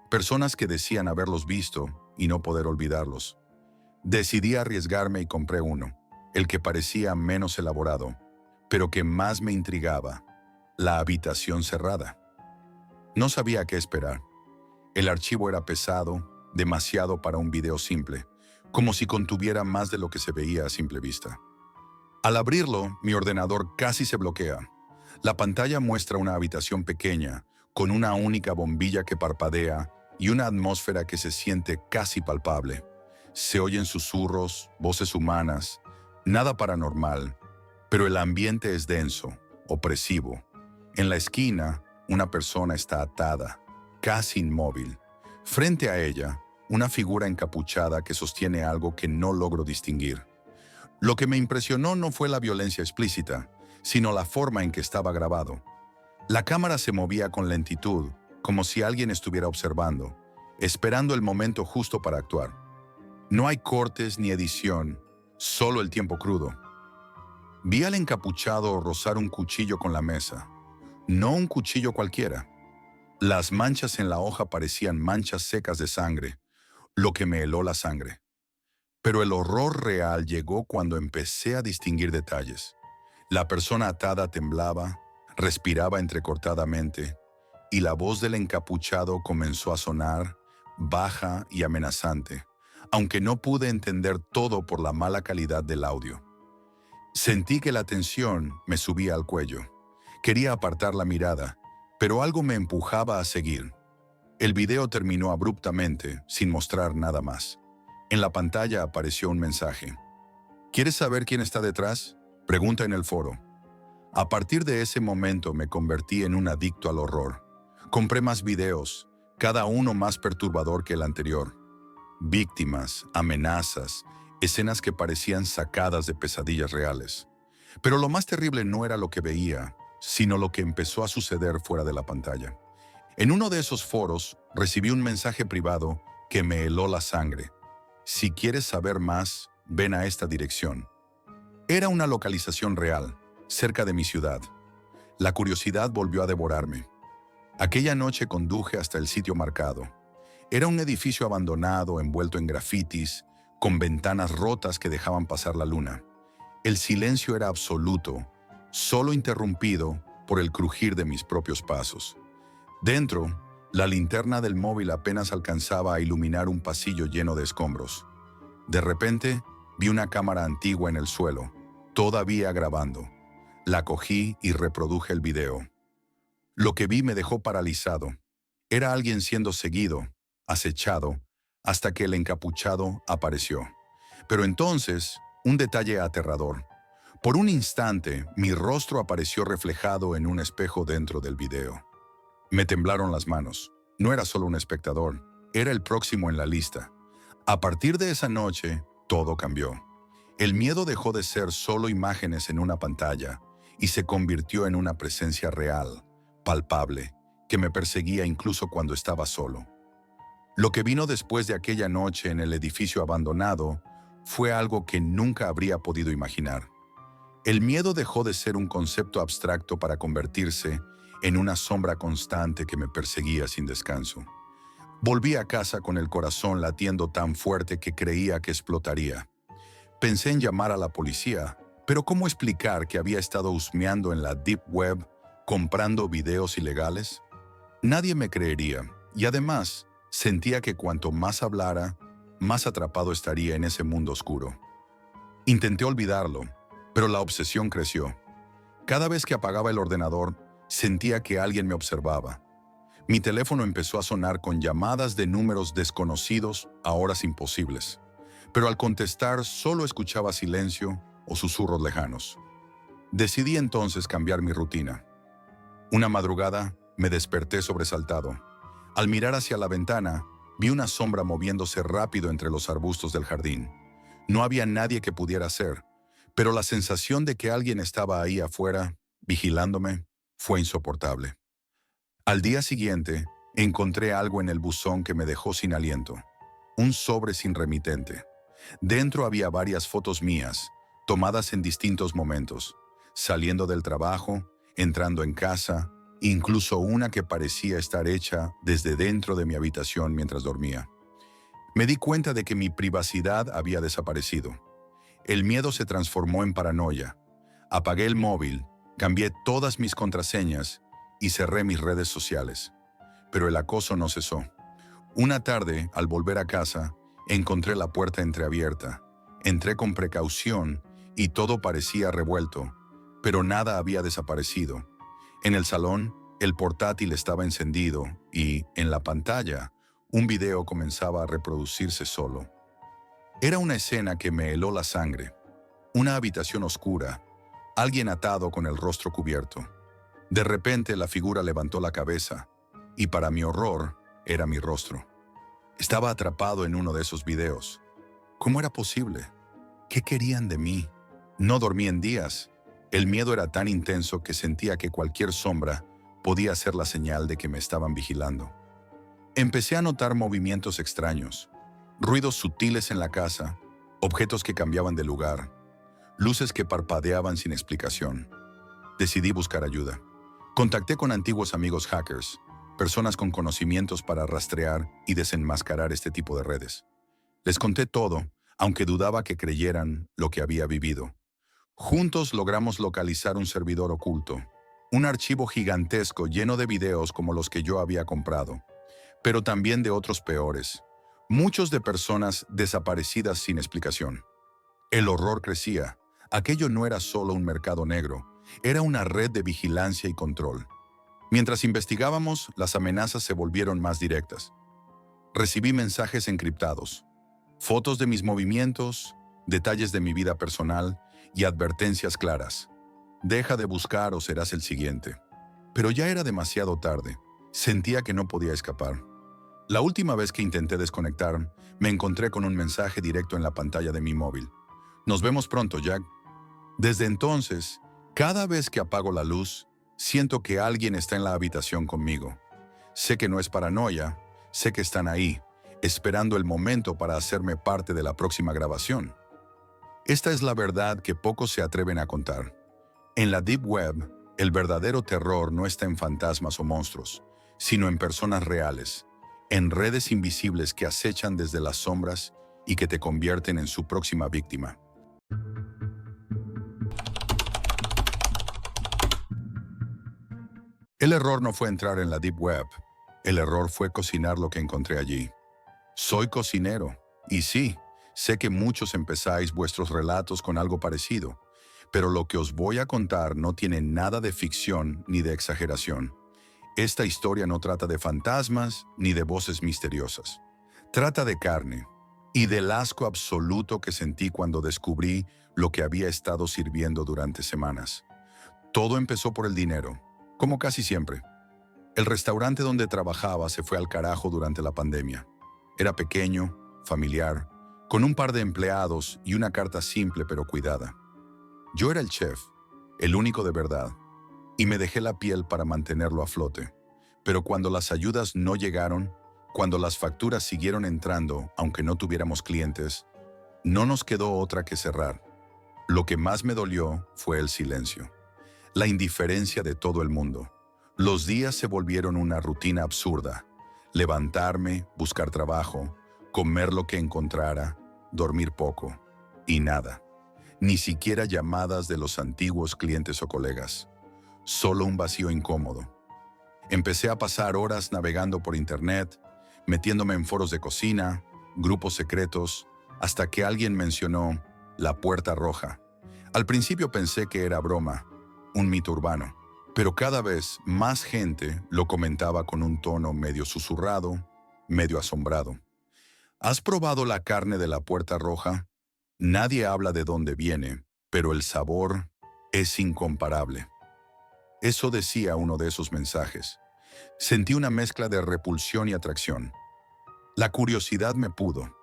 Personas que decían haberlos visto y no poder olvidarlos. Decidí arriesgarme y compré uno, el que parecía menos elaborado, pero que más me intrigaba: la habitación cerrada. No sabía qué esperar. El archivo era pesado, demasiado para un video simple, como si contuviera más de lo que se veía a simple vista. Al abrirlo, mi ordenador casi se bloquea. La pantalla muestra una habitación pequeña, con una única bombilla que parpadea y una atmósfera que se siente casi palpable. Se oyen susurros, voces humanas, nada paranormal, pero el ambiente es denso, opresivo. En la esquina, una persona está atada, casi inmóvil. Frente a ella, una figura encapuchada que sostiene algo que no logro distinguir. Lo que me impresionó no fue la violencia explícita, sino la forma en que estaba grabado. La cámara se movía con lentitud, como si alguien estuviera observando, esperando el momento justo para actuar. No hay cortes ni edición, solo el tiempo crudo. Vi al encapuchado rozar un cuchillo con la mesa. No un cuchillo cualquiera. Las manchas en la hoja parecían manchas secas de sangre, lo que me heló la sangre. Pero el horror real llegó cuando empecé a distinguir detalles. La persona atada temblaba, respiraba entrecortadamente, y la voz del encapuchado comenzó a sonar, baja y amenazante, aunque no pude entender todo por la mala calidad del audio. Sentí que la tensión me subía al cuello. Quería apartar la mirada, pero algo me empujaba a seguir. El video terminó abruptamente, sin mostrar nada más. En la pantalla apareció un mensaje. ¿Quieres saber quién está detrás? Pregunta en el foro. A partir de ese momento me convertí en un adicto al horror. Compré más videos, cada uno más perturbador que el anterior. Víctimas, amenazas, escenas que parecían sacadas de pesadillas reales. Pero lo más terrible no era lo que veía, sino lo que empezó a suceder fuera de la pantalla. En uno de esos foros recibí un mensaje privado que me heló la sangre. Si quieres saber más, ven a esta dirección. Era una localización real, cerca de mi ciudad. La curiosidad volvió a devorarme. Aquella noche conduje hasta el sitio marcado. Era un edificio abandonado, envuelto en grafitis, con ventanas rotas que dejaban pasar la luna. El silencio era absoluto, solo interrumpido por el crujir de mis propios pasos. Dentro, la linterna del móvil apenas alcanzaba a iluminar un pasillo lleno de escombros. De repente, vi una cámara antigua en el suelo, todavía grabando. La cogí y reproduje el video. Lo que vi me dejó paralizado. Era alguien siendo seguido, acechado, hasta que el encapuchado apareció. Pero entonces, un detalle aterrador. Por un instante, mi rostro apareció reflejado en un espejo dentro del video. Me temblaron las manos. No era solo un espectador, era el próximo en la lista. A partir de esa noche, todo cambió. El miedo dejó de ser solo imágenes en una pantalla y se convirtió en una presencia real, palpable, que me perseguía incluso cuando estaba solo. Lo que vino después de aquella noche en el edificio abandonado fue algo que nunca habría podido imaginar. El miedo dejó de ser un concepto abstracto para convertirse en una sombra constante que me perseguía sin descanso. Volví a casa con el corazón latiendo tan fuerte que creía que explotaría. Pensé en llamar a la policía, pero ¿cómo explicar que había estado husmeando en la Deep Web comprando videos ilegales? Nadie me creería, y además sentía que cuanto más hablara, más atrapado estaría en ese mundo oscuro. Intenté olvidarlo, pero la obsesión creció. Cada vez que apagaba el ordenador, sentía que alguien me observaba. Mi teléfono empezó a sonar con llamadas de números desconocidos a horas imposibles, pero al contestar solo escuchaba silencio o susurros lejanos. Decidí entonces cambiar mi rutina. Una madrugada, Me desperté sobresaltado. Al mirar hacia la ventana, vi una sombra moviéndose rápido entre los arbustos del jardín. No había nadie que pudiera ser, pero la sensación de que alguien estaba ahí afuera, vigilándome, fue insoportable. Al día siguiente, encontré algo en el buzón que me dejó sin aliento. Un sobre sin remitente. Dentro había varias fotos mías, tomadas en distintos momentos, saliendo del trabajo, entrando en casa, incluso una que parecía estar hecha desde dentro de mi habitación mientras dormía. Me di cuenta de que mi privacidad había desaparecido. El miedo se transformó en paranoia. Apagué el móvil, cambié todas mis contraseñas y cerré mis redes sociales. Pero el acoso no cesó. Una tarde, al volver a casa, encontré la puerta entreabierta. Entré con precaución y todo parecía revuelto, pero nada había desaparecido. En el salón, el portátil estaba encendido y, en la pantalla, un video comenzaba a reproducirse solo. Era una escena que me heló la sangre. Una habitación oscura, alguien atado con el rostro cubierto. De repente la figura levantó la cabeza y, para mi horror, era mi rostro. Estaba atrapado en uno de esos videos. ¿Cómo era posible? ¿Qué querían de mí? No dormí en días. El miedo era tan intenso que sentía que cualquier sombra podía ser la señal de que me estaban vigilando. Empecé a notar movimientos extraños, ruidos sutiles en la casa, objetos que cambiaban de lugar, luces que parpadeaban sin explicación. Decidí buscar ayuda. Contacté con antiguos amigos hackers, personas con conocimientos para rastrear y desenmascarar este tipo de redes. Les conté todo, aunque dudaba que creyeran lo que había vivido. Juntos logramos localizar un servidor oculto, un archivo gigantesco lleno de videos como los que yo había comprado, pero también de otros peores, muchos de personas desaparecidas sin explicación. El horror crecía. Aquello no era solo un mercado negro, era una red de vigilancia y control. Mientras investigábamos, las amenazas se volvieron más directas. Recibí mensajes encriptados, fotos de mis movimientos, detalles de mi vida personal y advertencias claras. Deja de buscar o serás el siguiente. Pero ya era demasiado tarde. Sentía que no podía escapar. La última vez que intenté desconectar, me encontré con un mensaje directo en la pantalla de mi móvil. Nos vemos pronto, Jack. Desde entonces, cada vez que apago la luz, siento que alguien está en la habitación conmigo. Sé que no es paranoia, sé que están ahí, esperando el momento para hacerme parte de la próxima grabación. Esta es la verdad que pocos se atreven a contar. En la Deep Web, el verdadero terror no está en fantasmas o monstruos, sino en personas reales, en redes invisibles que acechan desde las sombras y que te convierten en su próxima víctima. El error no fue entrar en la Deep Web, el error fue cocinar lo que encontré allí. Soy cocinero, y sí, sé que muchos empezáis vuestros relatos con algo parecido, pero lo que os voy a contar no tiene nada de ficción ni de exageración. Esta historia no trata de fantasmas ni de voces misteriosas. Trata de carne y del asco absoluto que sentí cuando descubrí lo que había estado sirviendo durante semanas. Todo empezó por el dinero, como casi siempre. El restaurante donde trabajaba se fue al carajo durante la pandemia. Era pequeño, familiar, con un par de empleados y una carta simple pero cuidada. Yo era el chef, el único de verdad, y me dejé la piel para mantenerlo a flote. Pero cuando las ayudas no llegaron, cuando las facturas siguieron entrando, aunque no tuviéramos clientes, no nos quedó otra que cerrar. Lo que más me dolió fue el silencio, la indiferencia de todo el mundo. Los días se volvieron una rutina absurda. Levantarme, buscar trabajo, comer lo que encontrara, dormir poco y nada. Ni siquiera llamadas de los antiguos clientes o colegas. Solo un vacío incómodo. Empecé a pasar horas navegando por internet, metiéndome en foros de cocina, grupos secretos, hasta que alguien mencionó la puerta roja. Al principio pensé que era broma, un mito urbano, pero cada vez más gente lo comentaba con un tono medio susurrado, medio asombrado. ¿Has probado la carne de la puerta roja? Nadie habla de dónde viene, pero el sabor es incomparable. Eso decía uno de esos mensajes. Sentí una mezcla de repulsión y atracción. La curiosidad me pudo.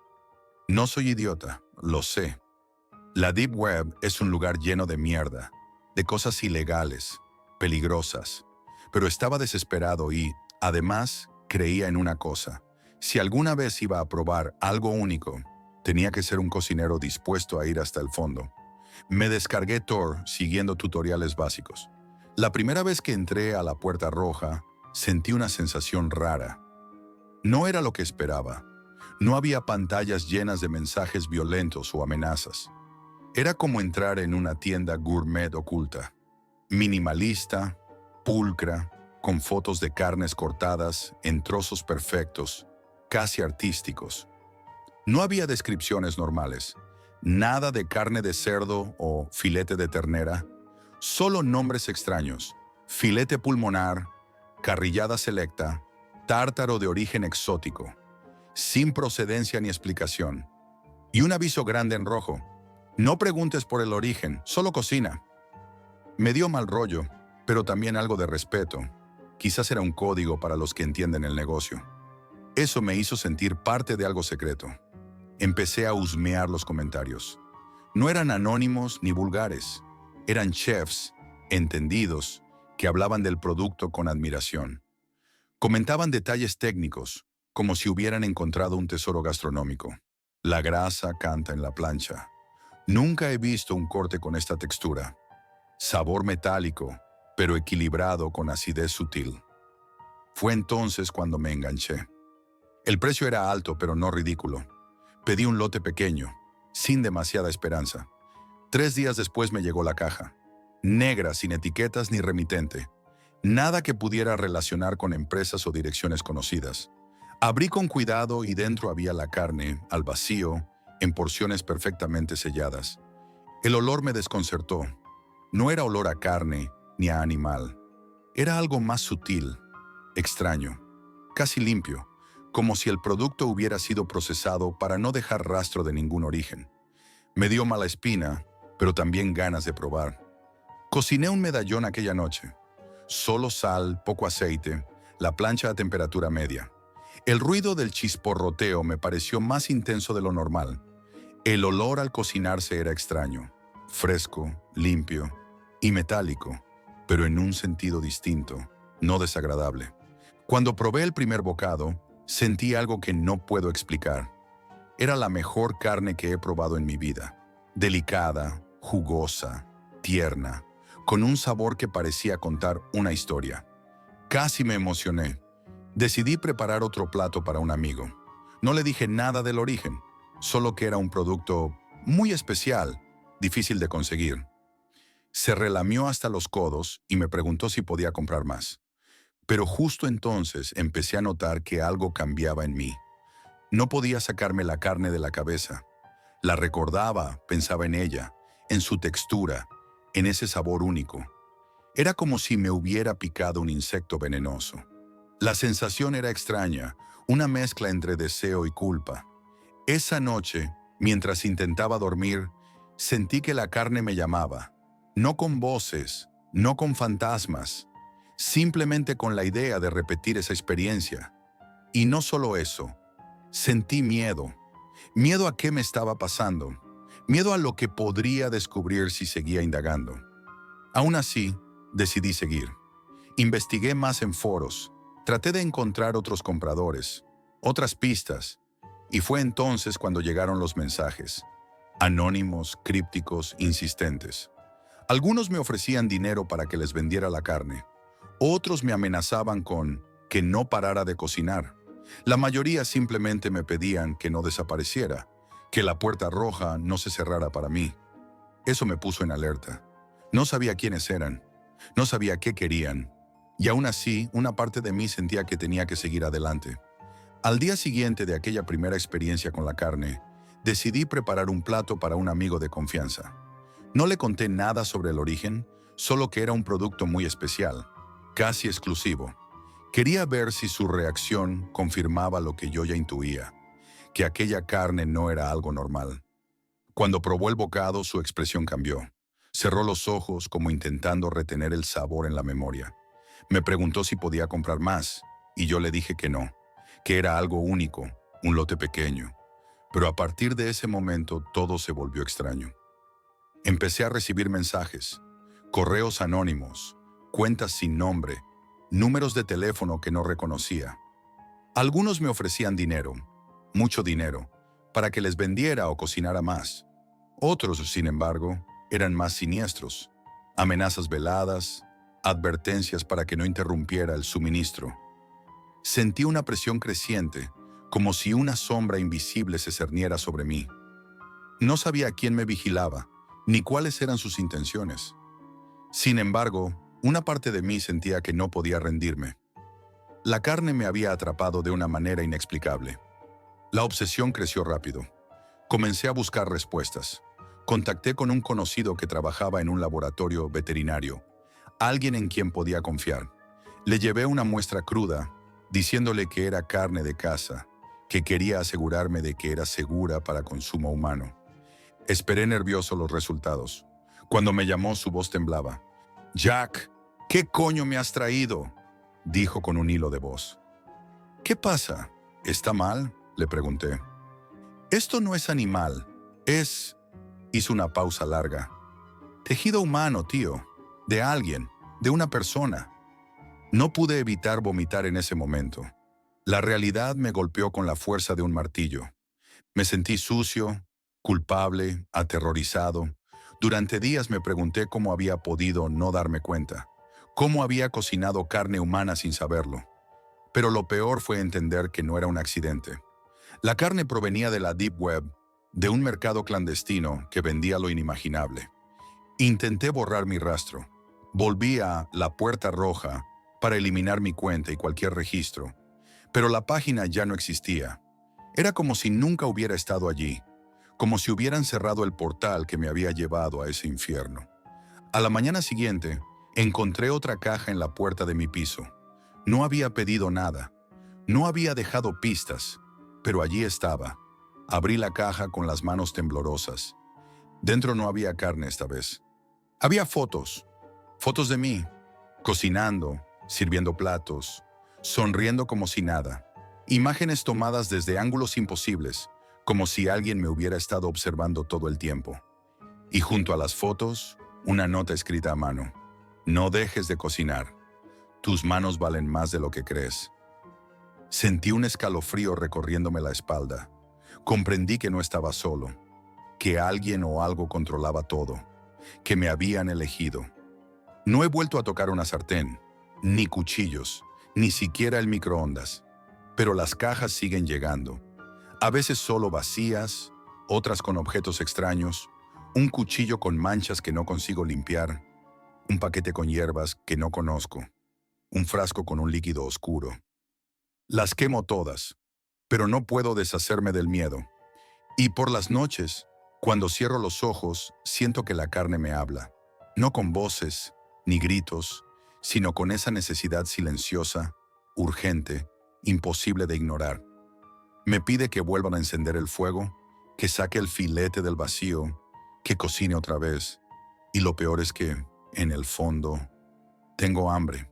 No soy idiota, lo sé. La Deep Web es un lugar lleno de mierda, de cosas ilegales, peligrosas. Pero estaba desesperado y, además, creía en una cosa. Si alguna vez iba a probar algo único, tenía que ser un cocinero dispuesto a ir hasta el fondo. Me descargué Tor siguiendo tutoriales básicos. La primera vez que entré a la puerta roja, sentí una sensación rara. No era lo que esperaba. No había pantallas llenas de mensajes violentos o amenazas. Era como entrar en una tienda gourmet oculta. Minimalista, pulcra, con fotos de carnes cortadas en trozos perfectos, casi artísticos. No había descripciones normales. Nada de carne de cerdo o filete de ternera. Solo nombres extraños. Filete pulmonar, carrillada selecta, tártaro de origen exótico, sin procedencia ni explicación. Y un aviso grande en rojo. No preguntes por el origen, solo cocina. Me dio mal rollo, pero también algo de respeto. Quizás era un código para los que entienden el negocio. Eso me hizo sentir parte de algo secreto. Empecé a husmear los comentarios. No eran anónimos ni vulgares. Eran chefs, entendidos, que hablaban del producto con admiración. Comentaban detalles técnicos, como si hubieran encontrado un tesoro gastronómico. La grasa canta en la plancha. Nunca he visto un corte con esta textura. Sabor metálico, pero equilibrado con acidez sutil. Fue entonces cuando me enganché. El precio era alto, pero no ridículo. Pedí un lote pequeño, sin demasiada esperanza. 3 días después me llegó la caja. Negra, sin etiquetas ni remitente. Nada que pudiera relacionar con empresas o direcciones conocidas. Abrí con cuidado y dentro había la carne, al vacío, en porciones perfectamente selladas. El olor me desconcertó. No era olor a carne ni a animal. Era algo más sutil, extraño, casi limpio, como si el producto hubiera sido procesado para no dejar rastro de ningún origen. Me dio mala espina, pero también ganas de probar. Cociné un medallón aquella noche. Solo sal, poco aceite, la plancha a temperatura media. El ruido del chisporroteo me pareció más intenso de lo normal. El olor al cocinarse era extraño, fresco, limpio y metálico, pero en un sentido distinto, no desagradable. Cuando probé el primer bocado, sentí algo que no puedo explicar. Era la mejor carne que he probado en mi vida. Delicada, jugosa, tierna, con un sabor que parecía contar una historia. Casi me emocioné. Decidí preparar otro plato para un amigo. No le dije nada del origen, solo que era un producto muy especial, difícil de conseguir. Se relamió hasta los codos y me preguntó si podía comprar más. Pero justo entonces empecé a notar que algo cambiaba en mí. No podía sacarme la carne de la cabeza. La recordaba, pensaba en ella, en su textura, en ese sabor único. Era como si me hubiera picado un insecto venenoso. La sensación era extraña, una mezcla entre deseo y culpa. Esa noche, mientras intentaba dormir, sentí que la carne me llamaba. No con voces, no con fantasmas, simplemente con la idea de repetir esa experiencia. Y no solo eso, sentí miedo. Miedo a qué me estaba pasando. Miedo a lo que podría descubrir si seguía indagando. Aún así, decidí seguir. Investigué más en foros. Traté de encontrar otros compradores, otras pistas. Y fue entonces cuando llegaron los mensajes. Anónimos, crípticos, insistentes. Algunos me ofrecían dinero para que les vendiera la carne. Otros me amenazaban con que no parara de cocinar. La mayoría simplemente me pedían que no desapareciera, que la puerta roja no se cerrara para mí. Eso me puso en alerta. No sabía quiénes eran, no sabía qué querían, y aún así una parte de mí sentía que tenía que seguir adelante. Al día siguiente de aquella primera experiencia con la carne, decidí preparar un plato para un amigo de confianza. No le conté nada sobre el origen, solo que era un producto muy especial, casi exclusivo. Quería ver si su reacción confirmaba lo que yo ya intuía, que aquella carne no era algo normal. Cuando probó el bocado, su expresión cambió. Cerró los ojos como intentando retener el sabor en la memoria. Me preguntó si podía comprar más, y yo le dije que no, que era algo único, un lote pequeño. Pero a partir de ese momento todo se volvió extraño. Empecé a recibir mensajes, correos anónimos, cuentas sin nombre, números de teléfono que no reconocía. Algunos me ofrecían dinero, mucho dinero, para que les vendiera o cocinara más. Otros, sin embargo, eran más siniestros. Amenazas veladas, advertencias para que no interrumpiera el suministro. Sentí una presión creciente, como si una sombra invisible se cerniera sobre mí. No sabía quién me vigilaba, ni cuáles eran sus intenciones. Sin embargo, una parte de mí sentía que no podía rendirme. La carne me había atrapado de una manera inexplicable. La obsesión creció rápido. Comencé a buscar respuestas. Contacté con un conocido que trabajaba en un laboratorio veterinario, alguien en quien podía confiar. Le llevé una muestra cruda, diciéndole que era carne de caza, que quería asegurarme de que era segura para consumo humano. Esperé nervioso los resultados. Cuando me llamó, su voz temblaba. «Jack, ¿qué coño me has traído?», dijo con un hilo de voz. «¿Qué pasa? ¿Está mal?», le pregunté. «Esto no es animal, es...», hizo una pausa larga. «Tejido humano, tío, de alguien, de una persona». No pude evitar vomitar en ese momento. La realidad me golpeó con la fuerza de un martillo. Me sentí sucio, culpable, aterrorizado. Durante días me pregunté cómo había podido no darme cuenta, cómo había cocinado carne humana sin saberlo. Pero lo peor fue entender que no era un accidente. La carne provenía de la Deep Web, de un mercado clandestino que vendía lo inimaginable. Intenté borrar mi rastro. Volví a La Puerta Roja para eliminar mi cuenta y cualquier registro. Pero la página ya no existía. Era como si nunca hubiera estado allí, como si hubieran cerrado el portal que me había llevado a ese infierno. A la mañana siguiente, encontré otra caja en la puerta de mi piso. No había pedido nada, no había dejado pistas, pero allí estaba. Abrí la caja con las manos temblorosas. Dentro no había carne esta vez. Había fotos, fotos de mí, cocinando, sirviendo platos, sonriendo como si nada. Imágenes tomadas desde ángulos imposibles, como si alguien me hubiera estado observando todo el tiempo. Y junto a las fotos, una nota escrita a mano. «No dejes de cocinar. Tus manos valen más de lo que crees». Sentí un escalofrío recorriéndome la espalda. Comprendí que no estaba solo, que alguien o algo controlaba todo, que me habían elegido. No he vuelto a tocar una sartén, ni cuchillos, ni siquiera el microondas. Pero las cajas siguen llegando. A veces solo vacías, otras con objetos extraños, un cuchillo con manchas que no consigo limpiar, un paquete con hierbas que no conozco, un frasco con un líquido oscuro. Las quemo todas, pero no puedo deshacerme del miedo. Y por las noches, cuando cierro los ojos, siento que la carne me habla, no con voces ni gritos, sino con esa necesidad silenciosa, urgente, imposible de ignorar. Me pide que vuelvan a encender el fuego, que saque el filete del vacío, que cocine otra vez. Y lo peor es que, en el fondo, tengo hambre.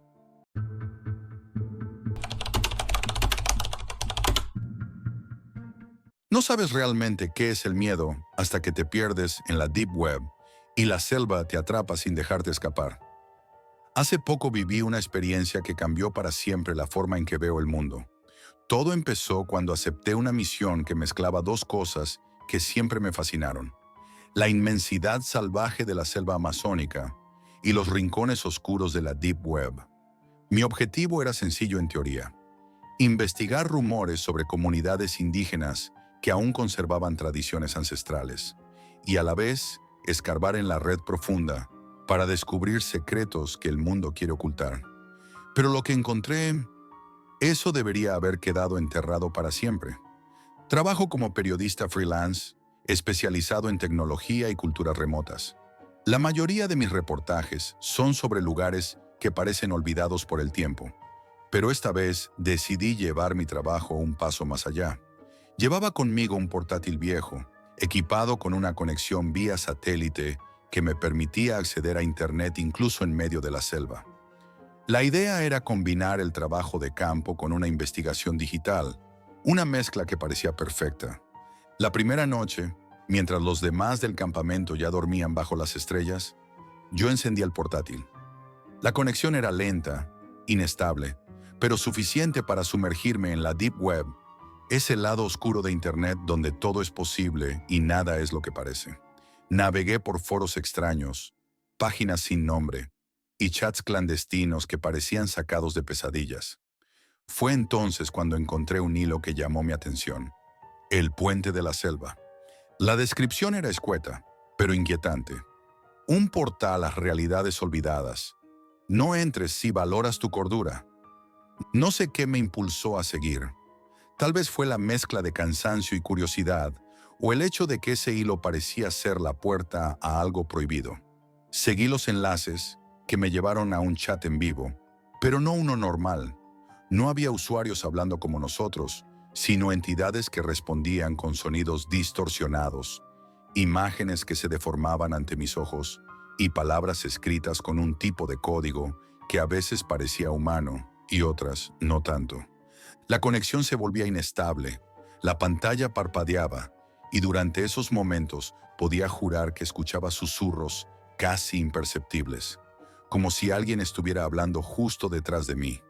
No sabes realmente qué es el miedo hasta que te pierdes en la Deep Web y la selva te atrapa sin dejarte escapar. Hace poco viví una experiencia que cambió para siempre la forma en que veo el mundo. Todo empezó cuando acepté una misión que mezclaba dos cosas que siempre me fascinaron: la inmensidad salvaje de la selva amazónica y los rincones oscuros de la Deep Web. Mi objetivo era sencillo en teoría: investigar rumores sobre comunidades indígenas que aún conservaban tradiciones ancestrales, y a la vez escarbar en la red profunda para descubrir secretos que el mundo quiere ocultar. Pero lo que encontré, eso debería haber quedado enterrado para siempre. Trabajo como periodista freelance, especializado en tecnología y culturas remotas. La mayoría de mis reportajes son sobre lugares que parecen olvidados por el tiempo. Pero esta vez decidí llevar mi trabajo un paso más allá. Llevaba conmigo un portátil viejo, equipado con una conexión vía satélite que me permitía acceder a Internet incluso en medio de la selva. La idea era combinar el trabajo de campo con una investigación digital, una mezcla que parecía perfecta. La primera noche, mientras los demás del campamento ya dormían bajo las estrellas, yo encendí el portátil. La conexión era lenta, inestable, pero suficiente para sumergirme en la Deep Web, ese lado oscuro de Internet donde todo es posible y nada es lo que parece. Navegué por foros extraños, páginas sin nombre y chats clandestinos que parecían sacados de pesadillas. Fue entonces cuando encontré un hilo que llamó mi atención: el puente de la selva. La descripción era escueta, pero inquietante. Un portal a realidades olvidadas. No entres si valoras tu cordura. No sé qué me impulsó a seguir. Tal vez fue la mezcla de cansancio y curiosidad, o el hecho de que ese hilo parecía ser la puerta a algo prohibido. Seguí los enlaces que me llevaron a un chat en vivo, pero no uno normal. No había usuarios hablando como nosotros, sino entidades que respondían con sonidos distorsionados, imágenes que se deformaban ante mis ojos y palabras escritas con un tipo de código que a veces parecía humano y otras no tanto. La conexión se volvía inestable, la pantalla parpadeaba y durante esos momentos podía jurar que escuchaba susurros casi imperceptibles, como si alguien estuviera hablando justo detrás de mí.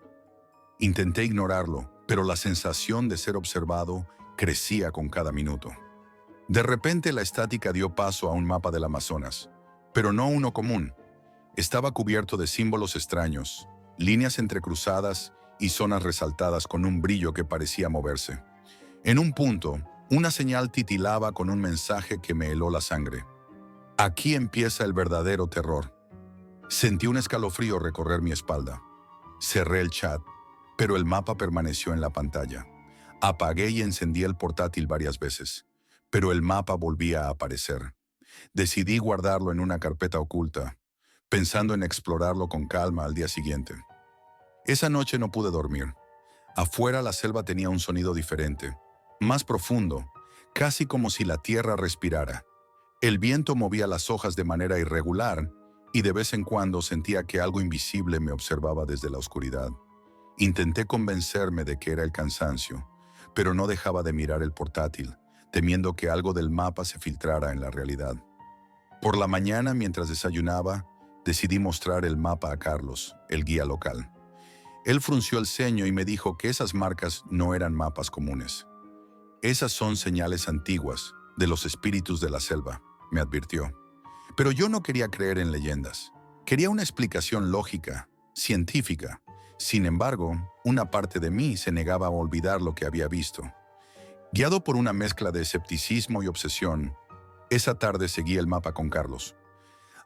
Intenté ignorarlo, pero la sensación de ser observado crecía con cada minuto. De repente la estática dio paso a un mapa del Amazonas, pero no uno común. Estaba cubierto de símbolos extraños, líneas entrecruzadas y zonas resaltadas con un brillo que parecía moverse. En un punto, una señal titilaba con un mensaje que me heló la sangre. Aquí empieza el verdadero terror. Sentí un escalofrío recorrer mi espalda. Cerré el chat, pero el mapa permaneció en la pantalla. Apagué y encendí el portátil varias veces, pero el mapa volvía a aparecer. Decidí guardarlo en una carpeta oculta, pensando en explorarlo con calma al día siguiente. Esa noche no pude dormir. Afuera la selva tenía un sonido diferente, más profundo, casi como si la tierra respirara. El viento movía las hojas de manera irregular y de vez en cuando sentía que algo invisible me observaba desde la oscuridad. Intenté convencerme de que era el cansancio, pero no dejaba de mirar el portátil, temiendo que algo del mapa se filtrara en la realidad. Por la mañana, mientras desayunaba, decidí mostrar el mapa a Carlos, el guía local. Él frunció el ceño y me dijo que esas marcas no eran mapas comunes. Esas son señales antiguas, de los espíritus de la selva, me advirtió. Pero yo no quería creer en leyendas. Quería una explicación lógica, científica. Sin embargo, una parte de mí se negaba a olvidar lo que había visto. Guiado por una mezcla de escepticismo y obsesión, esa tarde seguí el mapa con Carlos.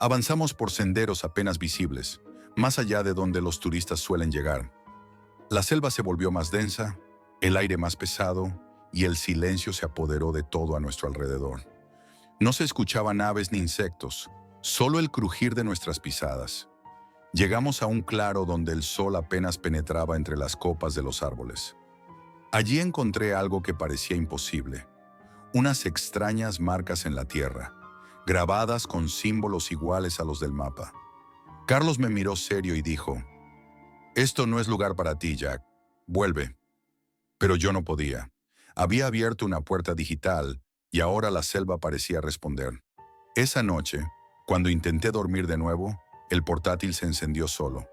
Avanzamos por senderos apenas visibles, más allá de donde los turistas suelen llegar. La selva se volvió más densa, el aire más pesado y el silencio se apoderó de todo a nuestro alrededor. No se escuchaban aves ni insectos, solo el crujir de nuestras pisadas. Llegamos a un claro donde el sol apenas penetraba entre las copas de los árboles. Allí encontré algo que parecía imposible: unas extrañas marcas en la tierra, grabadas con símbolos iguales a los del mapa. Carlos me miró serio y dijo: «Esto no es lugar para ti, Jack. Vuelve». Pero yo no podía. Había abierto una puerta digital y ahora la selva parecía responder. Esa noche, cuando intenté dormir de nuevo, el portátil se encendió solo.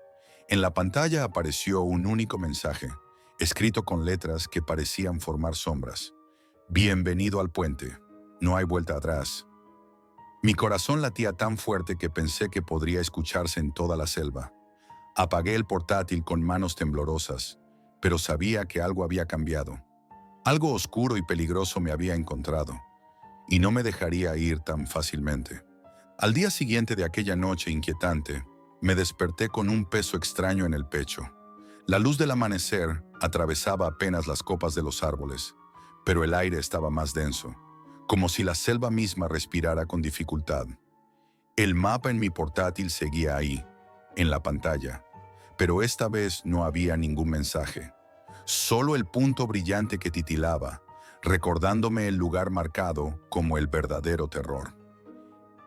En la pantalla apareció un único mensaje, escrito con letras que parecían formar sombras. «Bienvenido al puente. No hay vuelta atrás». Mi corazón latía tan fuerte que pensé que podría escucharse en toda la selva. Apagué el portátil con manos temblorosas, pero sabía que algo había cambiado. Algo oscuro y peligroso me había encontrado, y no me dejaría ir tan fácilmente. Al día siguiente de aquella noche inquietante, me desperté con un peso extraño en el pecho. La luz del amanecer atravesaba apenas las copas de los árboles, pero el aire estaba más denso, como si la selva misma respirara con dificultad. El mapa en mi portátil seguía ahí, en la pantalla, pero esta vez no había ningún mensaje. Solo el punto brillante que titilaba, recordándome el lugar marcado como el verdadero terror.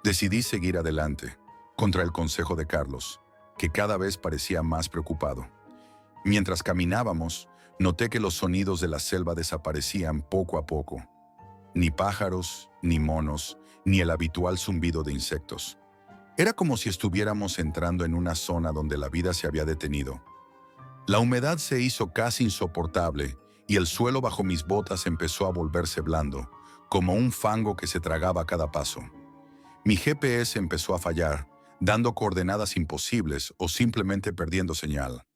Decidí seguir adelante, contra el consejo de Carlos. que cada vez parecía más preocupado. Mientras caminábamos, noté que los sonidos de la selva desaparecían poco a poco. Ni pájaros, ni monos, ni el habitual zumbido de insectos. Era como si estuviéramos entrando en una zona donde la vida se había detenido. La humedad se hizo casi insoportable y el suelo bajo mis botas empezó a volverse blando, como un fango que se tragaba a cada paso. Mi GPS empezó a fallar, dando coordenadas imposibles o simplemente perdiendo señal.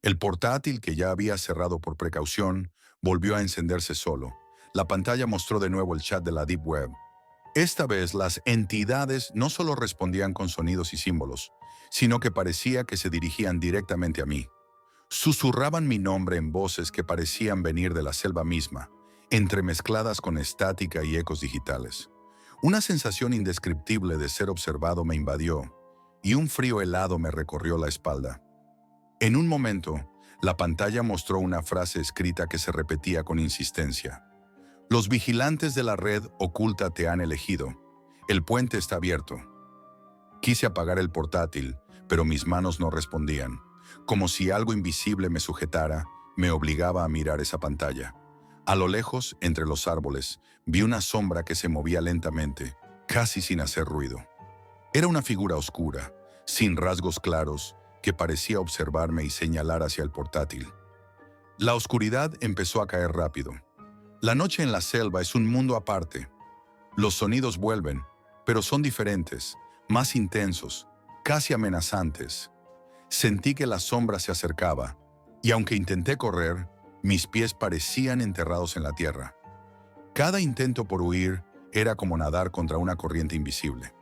El portátil, que ya había cerrado por precaución, volvió a encenderse solo. La pantalla mostró de nuevo el chat de la Deep Web. Esta vez las entidades no solo respondían con sonidos y símbolos, sino que parecía que se dirigían directamente a mí. Susurraban mi nombre en voces que parecían venir de la selva misma, entremezcladas con estática y ecos digitales. Una sensación indescriptible de ser observado me invadió, y un frío helado me recorrió la espalda. En un momento, la pantalla mostró una frase escrita que se repetía con insistencia. Los vigilantes de la red oculta te han elegido. El puente está abierto. Quise apagar el portátil, pero mis manos no respondían. Como si algo invisible me sujetara, me obligaba a mirar esa pantalla. A lo lejos, entre los árboles, vi una sombra que se movía lentamente, casi sin hacer ruido. Era una figura oscura, sin rasgos claros, que parecía observarme y señalar hacia el portátil. La oscuridad empezó a caer rápido. La noche en la selva es un mundo aparte. Los sonidos vuelven, pero son diferentes, más intensos, casi amenazantes. Sentí que la sombra se acercaba, y aunque intenté correr, mis pies parecían enterrados en la tierra. Cada intento por huir era como nadar contra una corriente invisible.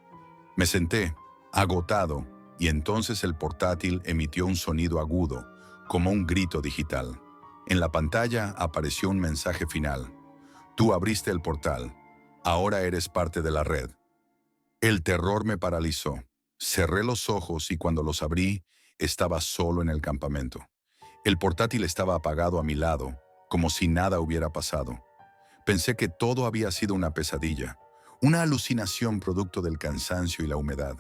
Me senté, agotado, y entonces el portátil emitió un sonido agudo, como un grito digital. En la pantalla apareció un mensaje final. Tú abriste el portal. Ahora eres parte de la red. El terror me paralizó. Cerré los ojos y cuando los abrí, estaba solo en el campamento. El portátil estaba apagado a mi lado, como si nada hubiera pasado. Pensé que todo había sido una pesadilla, una alucinación producto del cansancio y la humedad.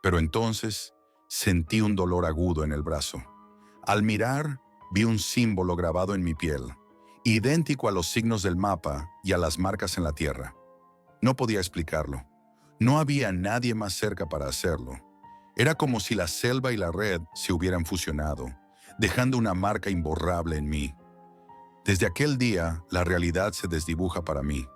Pero entonces sentí un dolor agudo en el brazo. Al mirar, vi un símbolo grabado en mi piel, idéntico a los signos del mapa y a las marcas en la tierra. No podía explicarlo. No había nadie más cerca para hacerlo. Era como si la selva y la red se hubieran fusionado, dejando una marca imborrable en mí. Desde aquel día, la realidad se desdibuja para mí.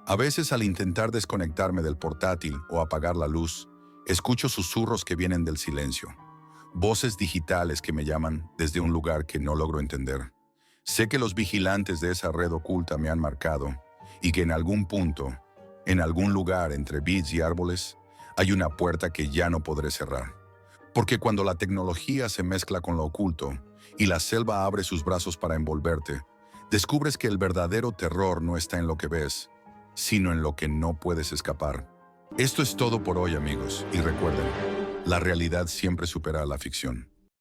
A veces, al intentar desconectarme del portátil o apagar la luz, escucho susurros que vienen del silencio, voces digitales que me llaman desde un lugar que no logro entender. Sé que los vigilantes de esa red oculta me han marcado y que en algún punto, en algún lugar entre bits y árboles, hay una puerta que ya no podré cerrar. Porque cuando la tecnología se mezcla con lo oculto y la selva abre sus brazos para envolverte, descubres que el verdadero terror no está en lo que ves, sino en lo que no puedes escapar. Esto es todo por hoy, amigos, y recuerden, la realidad siempre supera a la ficción.